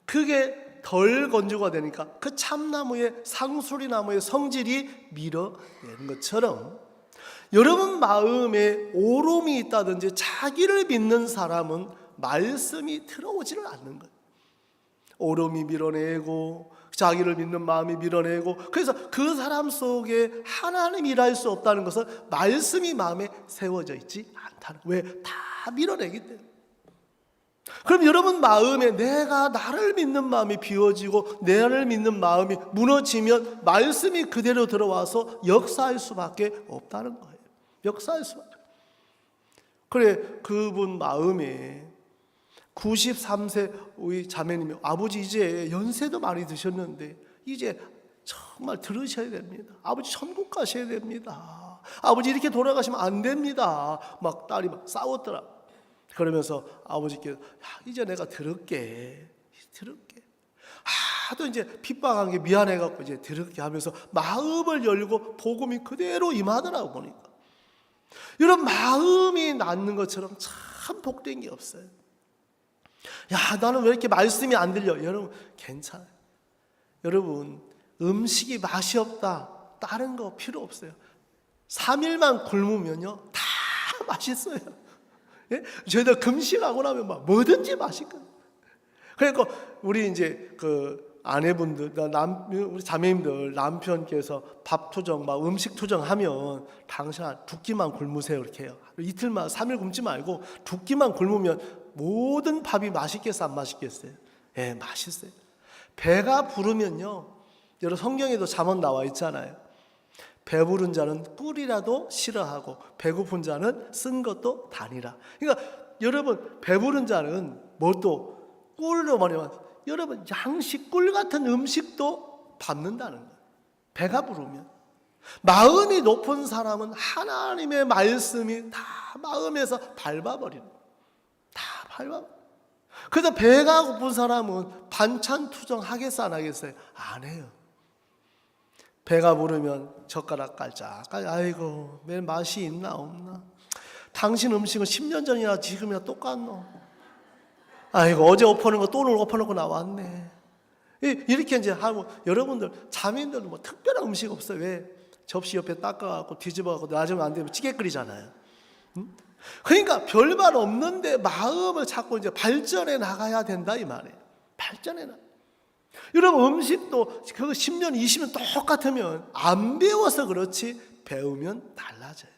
그게 덜 건조가 되니까 그 참나무의 상수리나무의 성질이 밀어내는 것처럼 여러분 마음에 오름이 있다든지 자기를 믿는 사람은 말씀이 들어오지를 않는 거예요. 오름이 밀어내고 자기를 믿는 마음이 밀어내고, 그래서 그 사람 속에 하나님이 일할 수 없다는 것은 말씀이 마음에 세워져 있지 않다는 거예요. 왜? 다 밀어내기 때문에. 그럼 여러분 마음에 내가 나를 믿는 마음이 비워지고 나를 믿는 마음이 무너지면 말씀이 그대로 들어와서 역사할 수밖에 없다는 거예요. 역사할 수밖에. 그래, 그분 마음에 93세 우리 자매님이 아버지 이제 연세도 많이 드셨는데 이제 정말 들으셔야 됩니다. 아버지 천국 가셔야 됩니다. 아버지 이렇게 돌아가시면 안 됩니다. 막 딸이 막 싸웠더라. 그러면서 아버지께서 이제 내가 들을게. 하도 이제 핍박한 게 미안해갖고 이제 들을게 하면서 마음을 열고 복음이 그대로 임하더라고 보니까. 이런 마음이 낫는 것처럼 참 복된 게 없어요. 야, 나는 왜 이렇게 말씀이 안 들려? 여러분 괜찮아요. 여러분 음식이 맛이 없다, 다른 거 필요 없어요. 3일만 굶으면요 다 맛있어요. 예? 저희들 금식하고 나면 막 뭐든지 맛있거든요. 그러니까 우리 이제 그 아내분들, 우리 자매님들 남편께서 밥 투정, 막 음식 투정하면 당신 두 끼만 굶으세요 이렇게 해요. 이틀만 3일 굶지 말고 두 끼만 굶으면 모든 밥이 맛있겠어 안 맛있겠어요? 예, 맛있어요. 배가 부르면요, 여러분 성경에도 잠언 나와 있잖아요. 배부른 자는 꿀이라도 싫어하고 배고픈 자는 쓴 것도 다니라. 그러니까 여러분 배부른 자는 뭘또 꿀로 말하면 여러분 양식 꿀 같은 음식도 받는다는 거예요. 배가 부르면. 마음이 높은 사람은 하나님의 말씀이 다 마음에서 밟아버리는 거예요. 다 밟아. 그래서 배가 고픈 사람은 반찬 투정 하겠어 안 하겠어요? 안 해요. 배가 부르면 젓가락 깔짝깔, 아이고 매 맛이 있나 없나, 당신 음식은 10년 전이나 지금이나 똑같노, 아이고 어제 엎어놓은 거 또 오늘 엎어놓고 나왔네. 이렇게 이제 하고, 여러분들 자매님들은 뭐 특별한 음식 없어요. 왜? 접시 옆에 닦아갖고 뒤집어갖고 나중에 안 되면 찌개 끓이잖아요. 그러니까 별말 없는데 마음을 자꾸 이제 발전해 나가야 된다 이 말이에요. 발전해 나. 여러분 음식도 그거 10년 20년 똑같으면 안 배워서 그렇지 배우면 달라져요.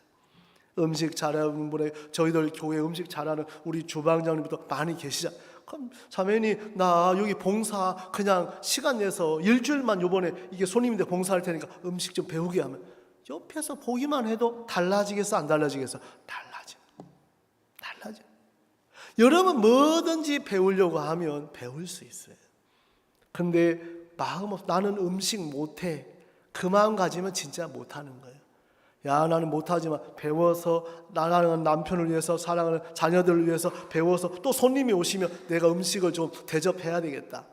음식 잘하는 분에, 저희들 교회 음식 잘하는 우리 주방장님도 많이 계시잖아요. 그럼 자매님 나 여기 봉사 그냥 시간 내서 일주일만 요번에 이게 손님인데 봉사할 테니까 음식 좀 배우게 하면 옆에서 보기만 해도 달라지겠어 안 달라지겠어? 달라져. 여러분 뭐든지 배우려고 하면 배울 수 있어요. 근데 마음 없, 나는 음식 못해, 그 마음 가지면 진짜 못하는 거예요. 야 나는 못하지만 배워서, 나는 남편을 위해서, 사랑하는 자녀들을 위해서 배워서 또 손님이 오시면 내가 음식을 좀 대접해야 되겠다.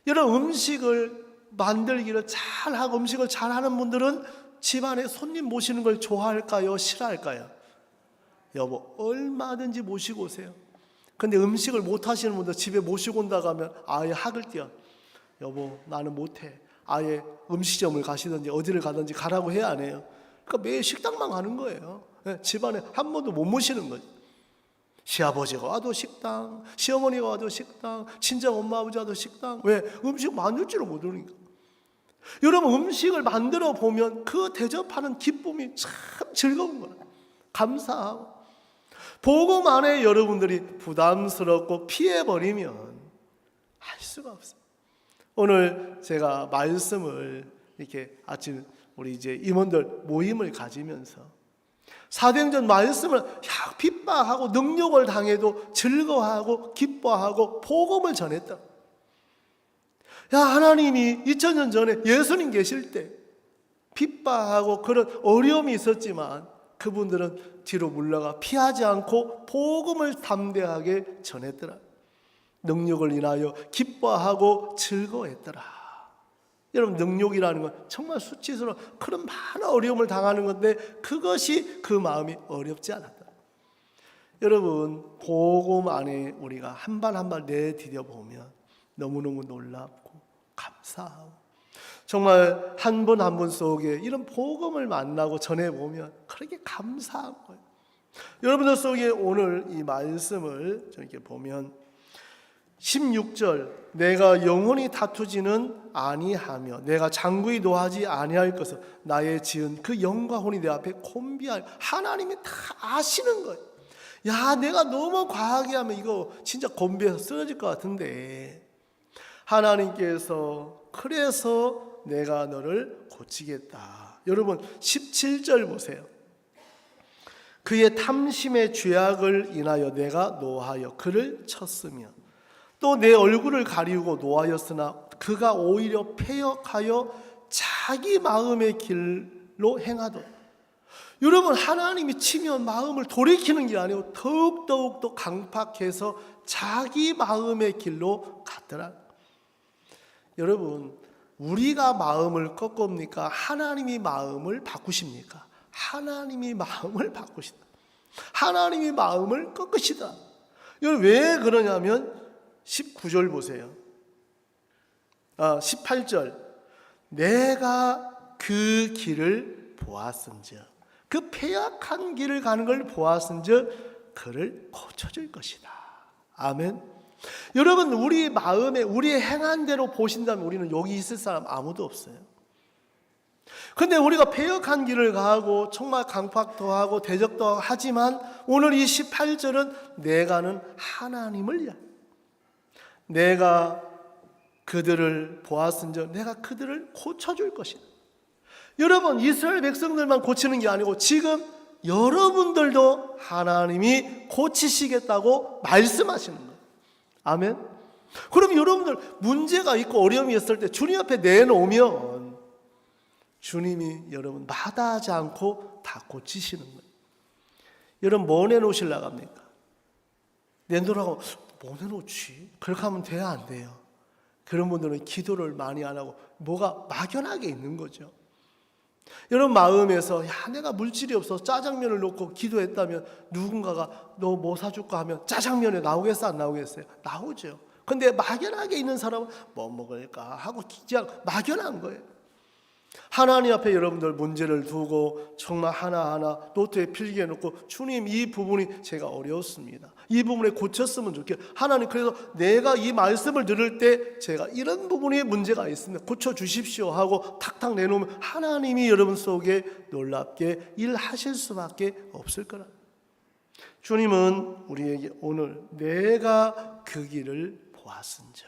여러분 음식을 만들기를 잘하고 음식을 잘하는 분들은 집안에 손님 모시는 걸 좋아할까요? 싫어할까요? 여보 얼마든지 모시고 오세요. 근데 음식을 못 하시는 분들 집에 모시고 온다고 하면 아예 학을 띄어. 여보 나는 못해. 아예 음식점을 가시든지 어디를 가든지 가라고 해야 안 해요. 그러니까 매일 식당만 가는 거예요. 집안에 한 번도 못 모시는 거죠. 시아버지가 와도 식당, 시어머니가 와도 식당, 친정 엄마 아버지 와도 식당. 왜? 음식 만들 줄을 모르니까. 여러분 음식을 만들어 보면 그 대접하는 기쁨이 참 즐거운 거예요. 감사하고. 복음 안에 여러분들이 부담스럽고 피해버리면 할 수가 없어요. 오늘 제가 말씀을 이렇게 아침 우리 이제 임원들 모임을 가지면서 사도행전 말씀을 핍박하고 능욕을 당해도 즐거워하고 기뻐하고 복음을 전했다. 야 하나님이 2000년 전에 예수님 계실 때 핍박하고 그런 어려움이 있었지만 그분들은 뒤로 물러가 피하지 않고 복음을 담대하게 전했더라. 능력을 인하여 기뻐하고 즐거워했더라. 여러분 능력이라는 건 정말 수치스러운 그런 많은 어려움을 당하는 건데 그것이 그 마음이 어렵지 않았다. 여러분 복음 안에 우리가 한 발 한 발 내디뎌 보면 너무너무 놀랍고 감사하고 정말 한 분 한 분 속에 이런 복음을 만나고 전해보면 그렇게 감사한 거예요. 여러분들 속에 오늘 이 말씀을 이렇게 보면 16절, 내가 영원히 다투지는 아니하며 내가 장구히 노하지 아니할 것을 나의 지은 그 영과 혼이 내 앞에 곤비하여. 하나님이 다 아시는 거예요. 야, 내가 너무 과하게 하면 이거 진짜 곤비해서 쓰러질 것 같은데, 하나님께서 그래서 내가 너를 고치겠다. 여러분 17절 보세요. 그의 탐심의 죄악을 인하여 내가 노하여 그를 쳤으며 또 내 얼굴을 가리우고 노하였으나 그가 오히려 패역하여 자기 마음의 길로 행하도다. 여러분, 하나님이 치면 마음을 돌이키는 게 아니고 더욱더욱 더 강팍해서 자기 마음의 길로 갔더라. 여러분, 우리가 마음을 꺾습니까? 하나님이 마음을 바꾸십니까? 하나님이 마음을 바꾸시다. 하나님이 마음을 꺾으시다. 여러분, 왜 그러냐면 19절 보세요. 18절, 내가 그 길을 보았은즉, 그 패악한 길을 가는 걸 보았은즉 그를 고쳐줄 것이다. 아멘. 여러분, 우리 마음에 우리의 행한 대로 보신다면 우리는 여기 있을 사람 아무도 없어요. 근데 우리가 패역한 길을 가고 정말 강팍도 하고 대적도 하지만 오늘 이 18절은 내가는 하나님을 위하여, 내가 그들을 보았은즉 내가 그들을 고쳐줄 것이다. 여러분, 이스라엘 백성들만 고치는 게 아니고 지금 여러분들도 하나님이 고치시겠다고 말씀하시는 거예요. 아멘. 그럼 여러분들 문제가 있고 어려움이 있을 때 주님 앞에 내놓으면 주님이 여러분 마다하지 않고 다 고치시는 거예요. 여러분, 뭐 내놓으시려고 합니까? 내놓으라고 뭐 내놓지? 그렇게 하면 돼야 안 돼요? 그런 분들은 기도를 많이 안 하고 뭐가 막연하게 있는 거죠. 여러분 마음에서, 야, 내가 물질이 없어서 짜장면을 놓고 기도했다면 누군가가 너 뭐 사줄까 하면 짜장면에 나오겠어, 안 나오겠어요? 나오죠. 근데 막연하게 있는 사람은 뭐 먹을까 하고 그냥 막연한 거예요. 하나님 앞에 여러분들 문제를 두고 정말 하나하나 노트에 필기해 놓고, 주님, 이 부분이 제가 어려웠습니다. 이 부분에 고쳤으면 좋겠어요. 하나님, 그래서 내가 이 말씀을 들을 때 제가 이런 부분에 문제가 있습니다. 고쳐주십시오 하고 탁탁 내놓으면 하나님이 여러분 속에 놀랍게 일하실 수밖에 없을 거라. 주님은 우리에게 오늘 내가 그 길을 보았은즉,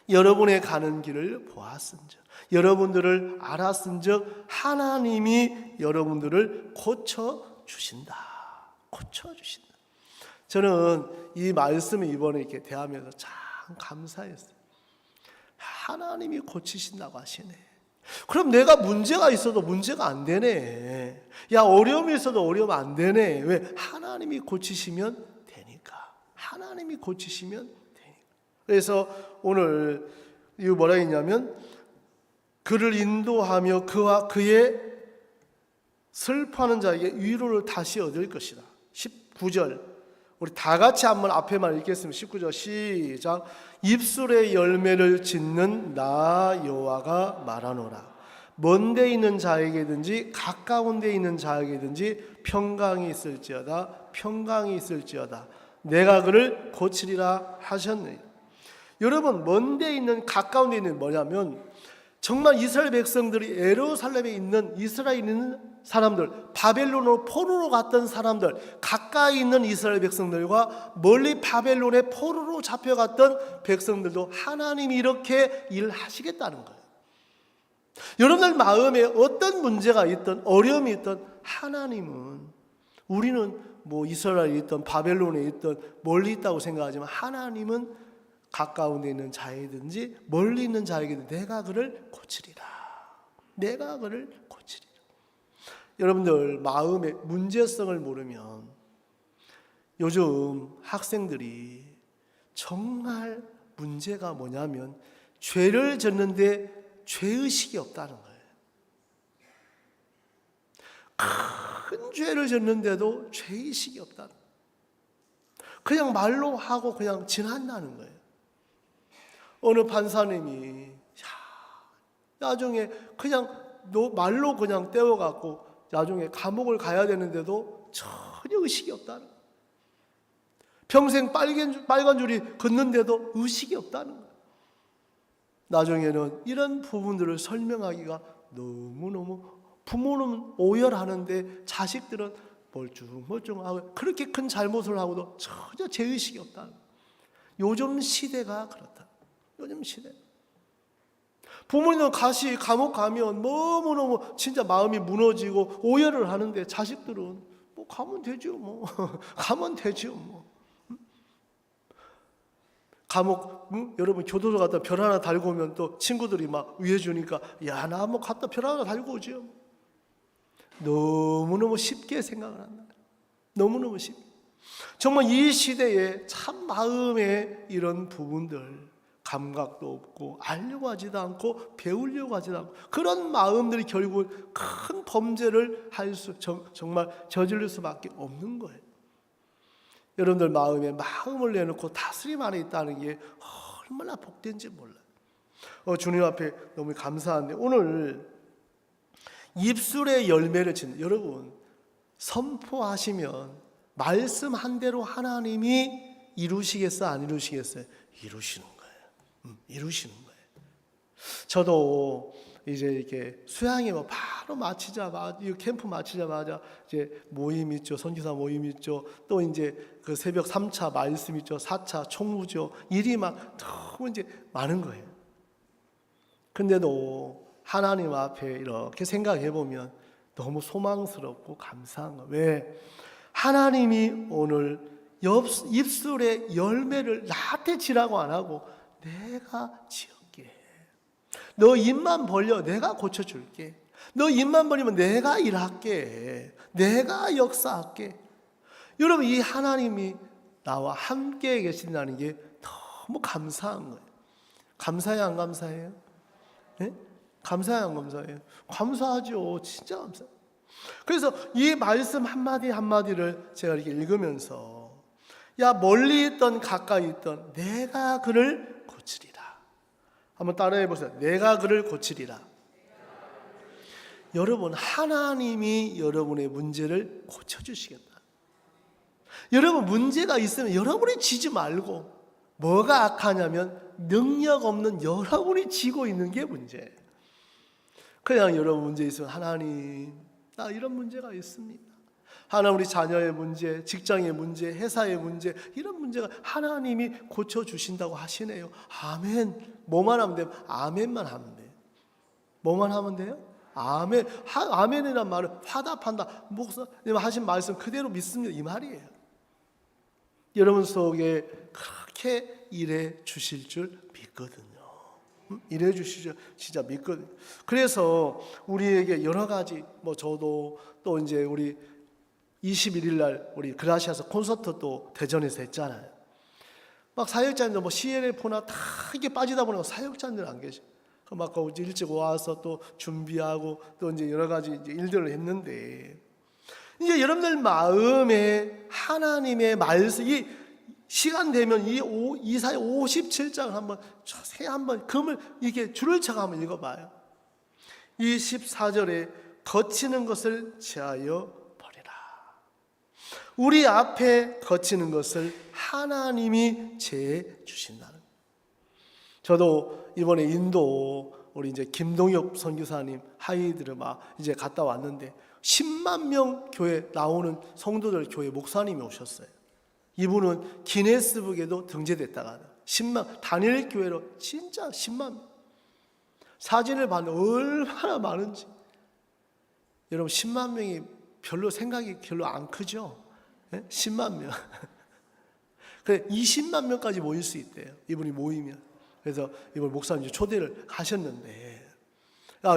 여러분의 가는 길을 보았은즉, 여러분들을 알았은즉 하나님이 여러분들을 고쳐주신다. 고쳐주신다. 저는 이 말씀을 이번에 이렇게 대하면서 참 감사했어요. 하나님이 고치신다고 하시네. 그럼 내가 문제가 있어도 문제가 안 되네. 야, 어려움이 있어도 어려움 안 되네. 왜? 하나님이 고치시면 되니까. 하나님이 고치시면 되니까. 그래서 오늘 이거 뭐라 했냐면, 그를 인도하며 그와 그의 슬퍼하는 자에게 위로를 다시 얻을 것이다. 19절, 우리 다 같이 한번 앞에만 읽겠습니다. 19절 시작. 입술의 열매를 짓는 나 여호와가 말하노라. 먼 데 있는 자에게든지 가까운 데 있는 자에게든지 평강이 있을지어다. 평강이 있을지어다. 내가 그를 고치리라 하셨네. 여러분, 먼 데 있는 가까운 데 있는 뭐냐면, 정말 이스라엘 백성들이 예루살렘에 있는 이스라엘에 있는 사람들, 바벨론으로 포로로 갔던 사람들, 가까이 있는 이스라엘 백성들과 멀리 바벨론의 포로로 잡혀갔던 백성들도 하나님이 이렇게 일하시겠다는 거예요. 여러분들 마음에 어떤 문제가 있든 어려움이 있든 하나님은, 우리는 뭐 이스라엘에 있든 바벨론에 있든 멀리 있다고 생각하지만 하나님은 가까운 데 있는 자이든지 멀리 있는 자에게도 내가 그를 고치리라. 내가 그를 고치리라. 여러분들 마음의 문제성을 모르면, 요즘 학생들이 정말 문제가 뭐냐면 죄를 졌는데 죄의식이 없다는 거예요. 큰 죄를 졌는데도 죄의식이 없다는 거예요. 그냥 말로 하고 그냥 지난다는 거예요. 어느 판사님이 나중에 그냥 말로 그냥 떼어갖고 나중에 감옥을 가야 되는데도 전혀 의식이 없다는 거예요. 평생 빨간 줄이 긋는데도 의식이 없다는 거예요. 나중에는 이런 부분들을 설명하기가 너무너무, 부모는 오열하는데 자식들은 멀쩡멀쩡하고 그렇게 큰 잘못을 하고도 전혀 죄의식이 없다는 거예요. 요즘 시대가 그렇다. 요즘 시대. 부모님은 감옥 가면 너무너무 진짜 마음이 무너지고 오열을 하는데 자식들은 뭐 가면 되죠 뭐. 가면 되죠 뭐. 감옥, 여러분 교도소 갔다 별 하나 달고 오면 또 친구들이 막 위해 주니까 야, 나 한번 갔다 별 하나 달고 오죠. 너무너무 쉽게 생각을 한다. 너무너무 쉽게. 정말 이 시대에 참 마음의 이런 부분들, 감각도 없고 알려고 하지도 않고 배우려고 하지도 않고 그런 마음들이 결국 큰 범죄를 정말 저지를 수밖에 없는 거예요. 여러분들 마음에 마음을 내놓고 다스림 안에 있다는 게 얼마나 복된지 몰라요. 주님 앞에 너무 감사한데 오늘 입술의 열매를 짓는, 여러분 선포하시면 말씀한 대로 하나님이 이루시겠어요? 안 이루시겠어요? 이루시는 거예요. 이루시는 거예요. 저도 이제 이렇게 수양이 뭐 바로 마치자마자, 캠프 마치자마자 이제 모임 있죠. 선교사 모임 있죠. 또 이제 그 새벽 3차 말씀 있죠. 4차 총무죠. 일이 막 너무 이제 많은 거예요. 근데도 하나님 앞에 이렇게 생각해 보면 너무 소망스럽고 감사한 거예요. 왜? 하나님이 오늘 입술의 열매를 나한테 지라고 안 하고 내가 지을게. 너 입만 벌려 내가 고쳐줄게. 너 입만 벌리면 내가 일할게. 내가 역사할게. 여러분 이 하나님이 나와 함께 계신다는 게 너무 감사한 거예요. 감사해요 안 감사해요? 네? 감사해요 안 감사해요? 감사하죠. 진짜 감사해요. 그래서 이 말씀 한마디 한마디를 제가 이렇게 읽으면서 야 멀리 있던 가까이 있던 내가 그를 고치리라. 한번 따라해 보세요. 내가 그를 고치리라. 여러분 하나님이 여러분의 문제를 고쳐주시겠다. 여러분 문제가 있으면 여러분이 지지 말고 뭐가 악하냐면 능력 없는 여러분이 지고 있는 게 문제예요. 그냥 여러분 문제 있으면 하나님 나 이런 문제가 있습니다. 하나님 우리 자녀의 문제, 직장의 문제, 회사의 문제 이런 문제가 하나님이 고쳐주신다고 하시네요. 아멘. 뭐만 하면 돼요? 아멘만 하면 돼요. 뭐만 하면 돼요? 아멘. 아멘이란 말은 화답한다. 목사님 하신 말씀 그대로 믿습니다. 이 말이에요. 여러분 속에 그렇게 일해 주실 줄 믿거든요. 일해 주시죠. 진짜 믿거든요. 그래서 우리에게 여러 가지 저도 또 이제 우리 21일 날 우리 그라시아서 콘서트 또 대전에서 했잖아요. 막 사역자님들 CLF나 다 이게 빠지다 보니까 사역자님들 안 계셔. 막 일찍 와서 또 준비하고 또 이제 여러 가지 이제 일들을 했는데 이제 여러분들 마음에 하나님의 말씀 이 시간 되면 이사야 57장 한번 자세히 한번 금을 이렇게 줄을 쳐가 한번 읽어봐요. 24절에 거치는 것을 제하여 버리라. 우리 앞에 거치는 것을 하나님이 제해 주신다는 거예요. 저도 이번에 인도 우리 이제 김동엽 선교사님 하이드르마 이제 갔다 왔는데 10만 명 교회 나오는 성도들 교회 목사님이 오셨어요. 이분은 기네스북에도 등재됐다가 10만 단일 교회로 진짜 10만 사진을 봤는데 얼마나 많은지. 여러분 10만 명이 별로 생각이 별로 안 크죠? 네? 10만 명. 그래 20만 명까지 모일 수 있대요. 이분이 모이면. 그래서 이번 목사님 초대를 하셨는데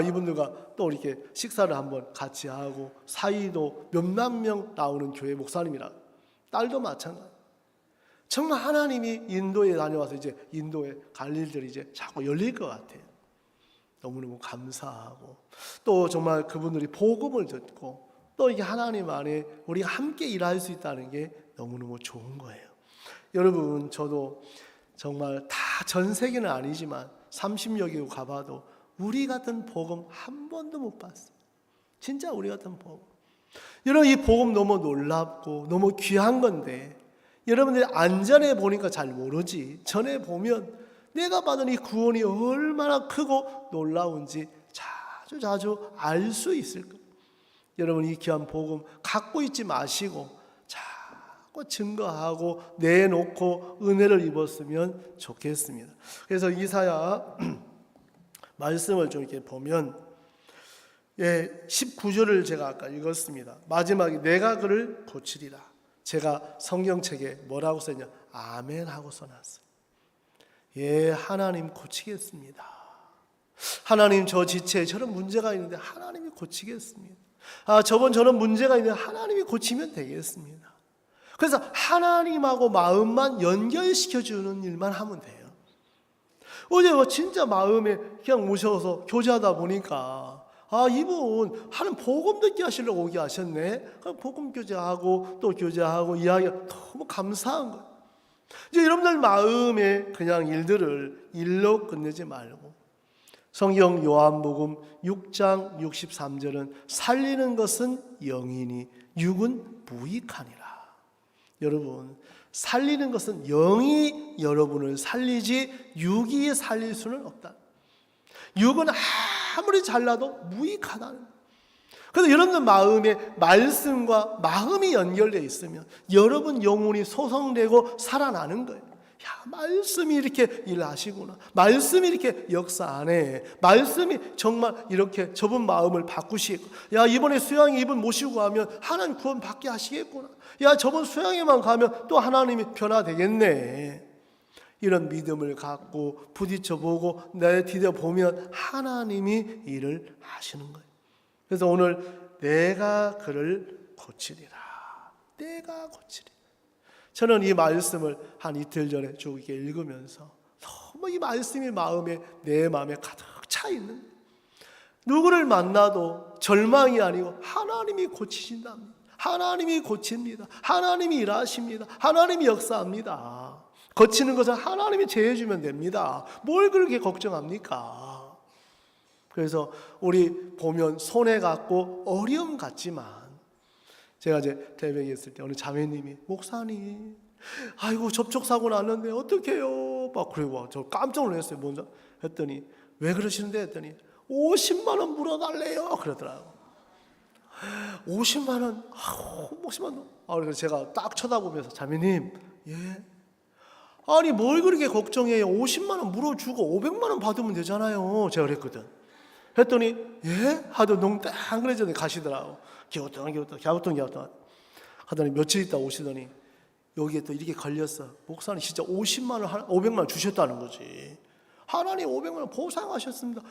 이분들과 또 이렇게 식사를 한번 같이 하고 사이도 몇만 명 나오는 교회 목사님이라 딸도 마찬가지. 정말 하나님이 인도에 다녀와서 이제 인도에 갈 일들이 이제 자꾸 열릴 것 같아요. 너무너무 감사하고 또 정말 그분들이 복음을 듣고 또 이게 하나님 안에 우리가 함께 일할 수 있다는 게 너무너무 좋은 거예요. 여러분 저도 정말 다 전 세계는 아니지만 30여 개국 가봐도 우리 같은 복음 한 번도 못 봤어요. 진짜 우리 같은 복음. 여러분, 이 복음 너무 놀랍고 너무 귀한 건데 여러분들이 안전해 보니까 잘 모르지, 전에 보면 내가 받은 이 구원이 얼마나 크고 놀라운지 자주 알 수 있을 거예요. 여러분, 이 귀한 복음 갖고 있지 마시고 자꾸 증거하고 내놓고 은혜를 입었으면 좋겠습니다. 그래서 이사야 말씀을 좀 이렇게 보면 19절을 제가 아까 읽었습니다. 마지막에 내가 그를 고치리라. 제가 성경책에 뭐라고 썼냐? 아멘 하고 써놨어요. 하나님 고치겠습니다. 하나님, 저 지체에 저런 문제가 있는데 하나님이 고치겠습니다. 저런 문제가 있는데 하나님이 고치면 되겠습니다. 그래서 하나님하고 마음만 연결시켜주는 일만 하면 돼요. 어제 진짜 마음에 그냥 모셔서 교제하다 보니까 이분 하나님 복음 듣게 하시려고 오게 하셨네. 복음 교제하고 또 교제하고 이야기가 너무 감사한 거예요. 이제 여러분들 마음에 그냥 일들을 일로 끝내지 말고 성경 요한복음 6장 63절은 살리는 것은 영이니 육은 무익하니라. 여러분, 살리는 것은 영이 여러분을 살리지 육이 살릴 수는 없다. 육은 아무리 잘나도 무익하다는 거예요. 그래서 여러분들 마음에 말씀과 마음이 연결되어 있으면 여러분 영혼이 소성되고 살아나는 거예요. 말씀이 이렇게 일하시구나. 말씀이 이렇게 역사하네. 말씀이 정말 이렇게 저분 마음을 바꾸시고, 이번에 수양이 이분 모시고 가면 하나님 구원 받게 하시겠구나. 저번 수양에만 가면 또 하나님이 변화되겠네. 이런 믿음을 갖고 부딪혀보고 디뎌보면 하나님이 일을 하시는 거예요. 그래서 오늘 내가 그를 고치리라. 내가 고치리라. 저는 이 말씀을 한 이틀 전에 쭉 이렇게 읽으면서 너무 이 말씀이 내 마음에 가득 차 있는 거예요. 누구를 만나도 절망이 아니고 하나님이 고치신답니다. 하나님이 고칩니다. 하나님이 일하십니다. 하나님이 역사합니다. 거치는 것은 하나님이 제해주면 됩니다. 뭘 그렇게 걱정합니까? 그래서 우리 보면 손해 같고 어려움 같지만, 제가 이제 태백에 있을 때 어느 자매님이 목사님, 아이고 접촉사고 났는데 어떡해요? 막 그리고 저 깜짝 놀랐어요. 먼저 했더니 왜 그러시는데 했더니 50만 원 물어달래요. 그러더라고. 50만 원, 50만 원. 그래서 제가 딱 쳐다보면서 자매님, 아니 뭘 그렇게 걱정해요? 50만 원 물어주고 500만 원 받으면 되잖아요. 제가 그랬거든. 했더니 하도 농땅그래져서 가시더라고. 갸우뚱 하더니 며칠 있다 오시더니 여기에 또 이렇게 걸렸어. 목사님 진짜 50만 원, 500만 원 주셨다는 거지. 하나님 500만 원 보상하셨습니다.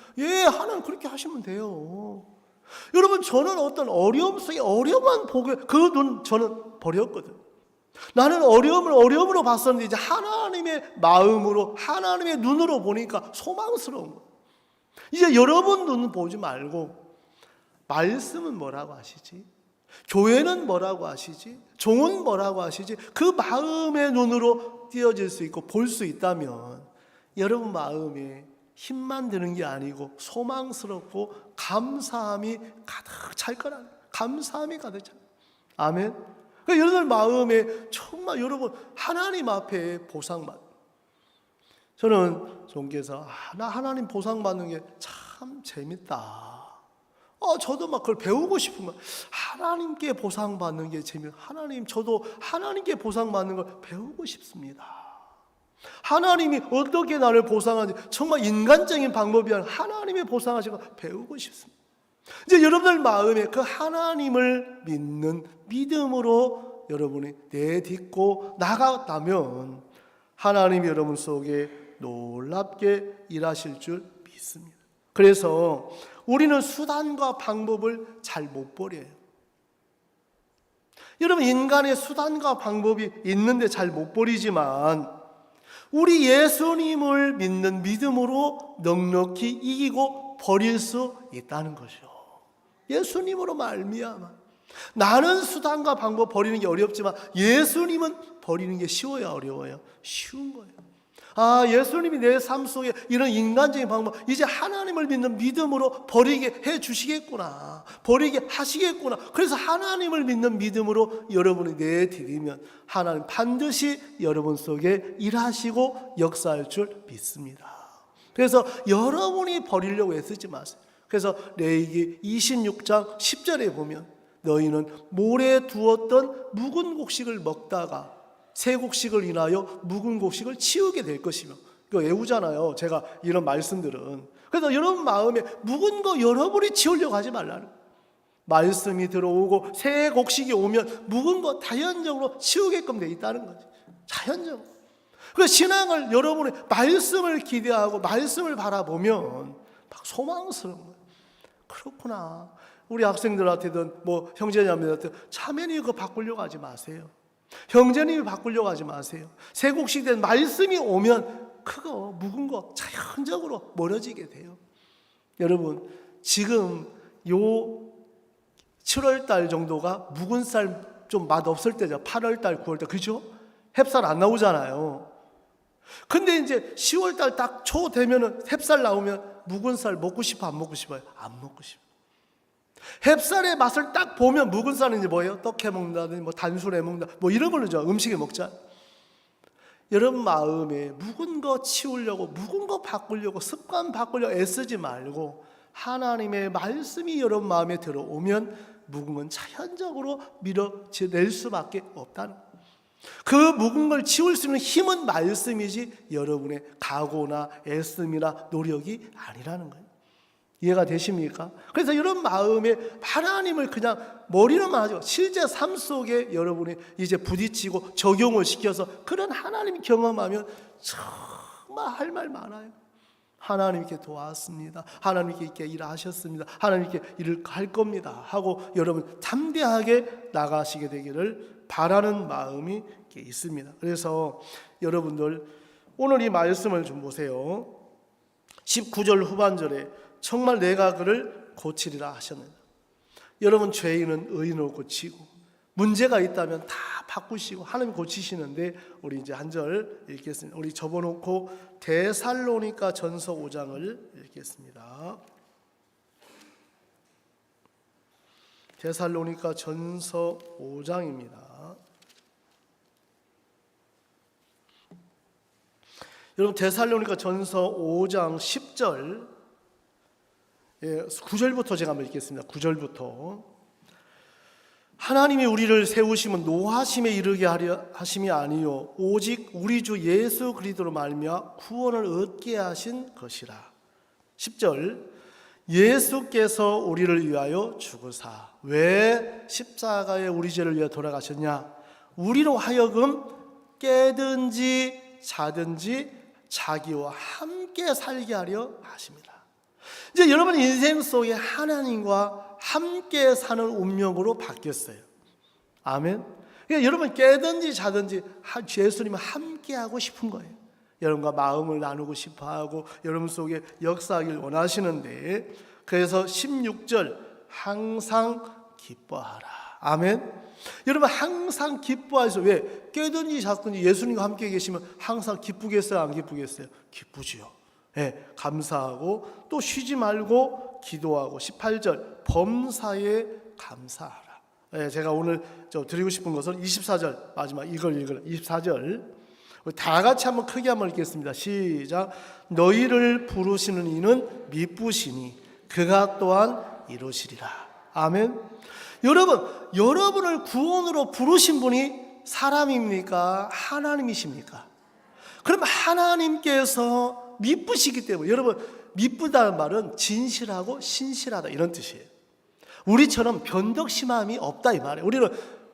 하나님 그렇게 하시면 돼요. 여러분, 저는 어떤 어려움 속에 어려움만 보게 그 눈 저는 버렸거든. 나는 어려움으로 봤었는데 이제 하나님의 마음으로, 하나님의 눈으로 보니까 소망스러운 거예요. 이제 여러분 눈 보지 말고 말씀은 뭐라고 하시지? 교회는 뭐라고 하시지? 종은 뭐라고 하시지? 그 마음의 눈으로 띄어질 수 있고 볼 수 있다면 여러분 마음에 힘만 드는 게 아니고 소망스럽고 감사함이 가득 찰 거라는, 감사함이 가득 찰. 아멘. 그러니까 여러분 마음에 정말 여러분 하나님 앞에 보상받. 저는 종교에서 나 하나님 보상받는 게 참 재밌다. 저도 막 그걸 배우고 싶은 거야. 하나님께 보상받는 게 재밌어요. 하나님, 저도 하나님께 보상받는 걸 배우고 싶습니다. 하나님이 어떻게 나를 보상하는지 정말 인간적인 방법이 아니라 하나님의 보상하시는 걸 배우고 싶습니다. 이제 여러분들 마음에 그 하나님을 믿는 믿음으로 여러분이 내딛고 나갔다면 하나님이 여러분 속에 놀랍게 일하실 줄 믿습니다. 그래서 우리는 수단과 방법을 잘 못 버려요. 여러분, 인간의 수단과 방법이 있는데 잘 못 버리지만 우리 예수님을 믿는 믿음으로 넉넉히 이기고 버릴 수 있다는 것이요. 예수님으로 말미암아. 나는 수단과 방법 버리는 게 어렵지만 예수님은 버리는 게 쉬워요, 어려워요? 쉬운 거예요. 예수님이 내 삶 속에 이런 인간적인 방법, 이제 하나님을 믿는 믿음으로 버리게 해 주시겠구나, 버리게 하시겠구나. 그래서 하나님을 믿는 믿음으로 여러분이 내디디면 하나님 반드시 여러분 속에 일하시고 역사할 줄 믿습니다. 그래서 여러분이 버리려고 애쓰지 마세요. 그래서 레위기 26장 10절에 보면 너희는 모래에 두었던 묵은 곡식을 먹다가 새 곡식을 인하여 묵은 곡식을 치우게 될 것이며, 이거 외우잖아요, 제가 이런 말씀들은. 그래서 여러분 마음에 묵은 거 여러분이 치우려고 하지 말라는 거예요. 말씀이 들어오고 새 곡식이 오면 묵은 거 자연적으로 치우게끔 돼 있다는 거죠. 자연적으로. 그 신앙을 여러분이 말씀을 기대하고 말씀을 바라보면 막 소망스러운 거예요. 그렇구나. 우리 학생들한테든 뭐 형제자매한테 자매님 그거 바꾸려고 하지 마세요. 형제님이 바꾸려고 하지 마세요. 새 곡식 된 말씀이 오면 그거 묵은 거 자연적으로 멀어지게 돼요. 여러분 지금 요 7월달 정도가 묵은 쌀 좀 맛없을 때죠. 8월달 9월달 그죠? 햅쌀 안 나오잖아요. 근데 이제 10월달 딱 초 되면은 햅쌀 나오면 묵은 쌀 먹고 싶어 안 먹고 싶어요? 안 먹고 싶어요. 햅쌀의 맛을 딱 보면 묵은 쌀은 이제 뭐예요? 떡해 먹는다든지 뭐 단술해 먹는다 뭐 이런 걸로죠. 음식에 먹자. 여러분 마음에 묵은 거 치우려고 묵은 거 바꾸려고 습관 바꾸려고 애쓰지 말고 하나님의 말씀이 여러분 마음에 들어오면 묵은 건 자연적으로 밀어낼 수밖에 없다는 거예요. 그 묵은 걸 치울 수 있는 힘은 말씀이지 여러분의 각오나 애씀이나 노력이 아니라는 거예요. 이해가 되십니까? 그래서 이런 마음에 하나님을 그냥 머리로만 하죠. 실제 삶 속에 여러분이 이제 부딪히고 적용을 시켜서 그런 하나님 경험하면 정말 할 말 많아요. 하나님께 도왔습니다. 하나님께 이렇게 일하셨습니다. 하나님께 일을 할 겁니다. 하고 여러분 담대하게 나가시게 되기를 바라는 마음이 있습니다. 그래서 여러분들 오늘 이 말씀을 좀 보세요. 19절 후반절에 정말 내가 그를 고치리라 하셨느냐. 여러분 죄인은 의인으로 고치고 문제가 있다면 다 바꾸시고 하나님 고치시는데 우리 이제 한 절 읽겠습니다. 우리 접어놓고 데살로니가 전서 5장을 읽겠습니다. 데살로니가 전서 5장입니다. 여러분 데살로니가 전서 5장 10절 9절부터 제가 한번 읽겠습니다. 9절부터 하나님이 우리를 세우심은 노하심에 이르게 하려 하심이 아니요 오직 우리 주 예수 그리스도로 말미암아 구원을 얻게 하신 것이라. 10절 예수께서 우리를 위하여 죽으사. 왜 십자가에 우리 죄를 위하여 돌아가셨냐? 우리로 하여금 깨든지 자든지 자기와 함께 살게 하려 하십니다. 이제 여러분 인생 속에 하나님과 함께 사는 운명으로 바뀌었어요. 아멘. 그러니까 여러분 깨든지 자든지 예수님과 함께 하고 싶은 거예요. 여러분과 마음을 나누고 싶어하고 여러분 속에 역사하길 원하시는데, 그래서 16절 항상 기뻐하라. 아멘. 여러분 항상 기뻐하셔서, 왜? 깨든지 자든지 예수님과 함께 계시면 항상 기쁘겠어요? 안 기쁘겠어요? 기쁘지요. 네, 감사하고 또 쉬지 말고 기도하고. 18절 범사에 감사하라. 네, 제가 오늘 드리고 싶은 것은 24절 마지막 이걸 읽으라. 24절 다 같이 한번 크게 한번 읽겠습니다. 시작. 너희를 부르시는 이는 미쁘시니 그가 또한 이루시리라. 아멘. 여러분을 구원으로 부르신 분이 사람입니까? 하나님이십니까? 그럼 하나님께서 미쁘시기 때문에, 여러분 미쁘다는 말은 진실하고 신실하다 이런 뜻이에요. 우리처럼 변덕심함이 없다 이 말이에요. 우리는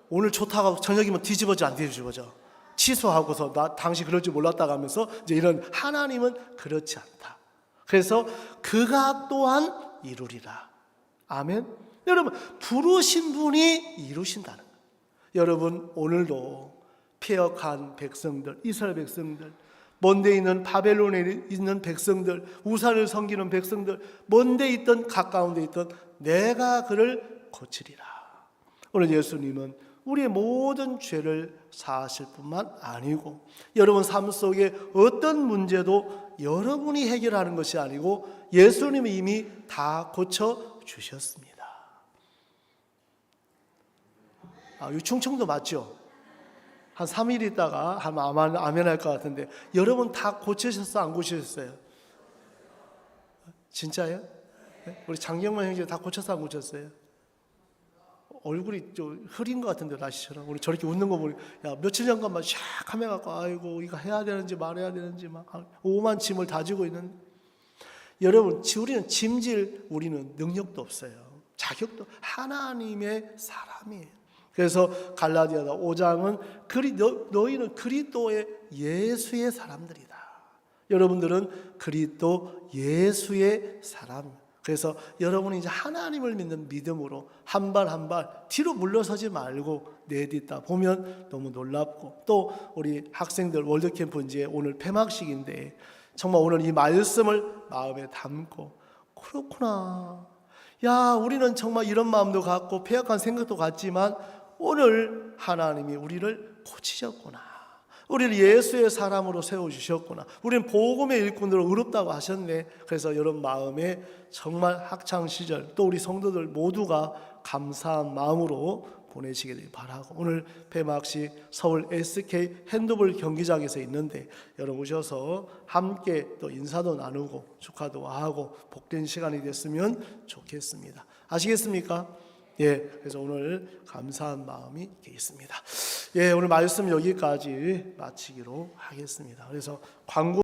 오늘 좋다고 저녁이면 뒤집어져 안 뒤집어져 취소하고서 나 당시 그럴 줄 몰랐다고 하면서 이제 이런, 하나님은 그렇지 않다. 그래서 그가 또한 이루리라. 아멘. 여러분 부르신 분이 이루신다는 거예요. 여러분 오늘도 폐역한 백성들, 이스라엘 백성들, 먼데 있는 바벨론에 있는 백성들, 우상을 섬기는 백성들, 먼데 있던 가까운 데 있던 내가 그를 고치리라. 오늘 예수님은 우리의 모든 죄를 사하실 뿐만 아니고 여러분 삶 속에 어떤 문제도 여러분이 해결하는 것이 아니고 예수님이 이미 다 고쳐 주셨습니다. 이 충청도 맞죠? 한 3일 있다가 아멘 할 것 같은데 여러분 다 고치셨어 안 고치셨어요? 진짜요? 우리 장경만 형제 다 고쳤어 안 고쳤어요? 얼굴이 좀 흐린 것 같은데 날씨처럼 우리 저렇게 웃는 거 보니 야 며칠 전까만 샥 하면갖고 아이고 이거 해야 되는지 말해야 되는지 막 오만 짐을 다지고 있는 여러분 우리는 짐질 우리는 능력도 없어요. 자격도 하나님의 사람이에요. 그래서 갈라디아서 5장은 너희는 그리스도의 예수의 사람들이다. 여러분들은 그리스도 예수의 사람. 그래서 여러분이 이제 하나님을 믿는 믿음으로 한 발 한 발 뒤로 물러서지 말고 내딛다 보면 너무 놀랍고 또 우리 학생들 월드캠프 이제 오늘 폐막식인데 정말 오늘 이 말씀을 마음에 담고 그렇구나. 야 우리는 정말 이런 마음도 갖고 패역한 생각도 갖지만 오늘 하나님이 우리를 고치셨구나. 우리를 예수의 사람으로 세워주셨구나. 우리는 복음의 일꾼으로 의롭다고 하셨네. 그래서 여러분 마음에 정말 학창시절 또 우리 성도들 모두가 감사한 마음으로 보내시기를 바라고 오늘 폐막식 서울 SK 핸드볼 경기장에서 있는데 여러분 오셔서 함께 또 인사도 나누고 축하도 하고 복된 시간이 됐으면 좋겠습니다. 아시겠습니까? 예, 그래서 오늘 감사한 마음이 있습니다. 예, 오늘 말씀 여기까지 마치기로 하겠습니다. 그래서 광고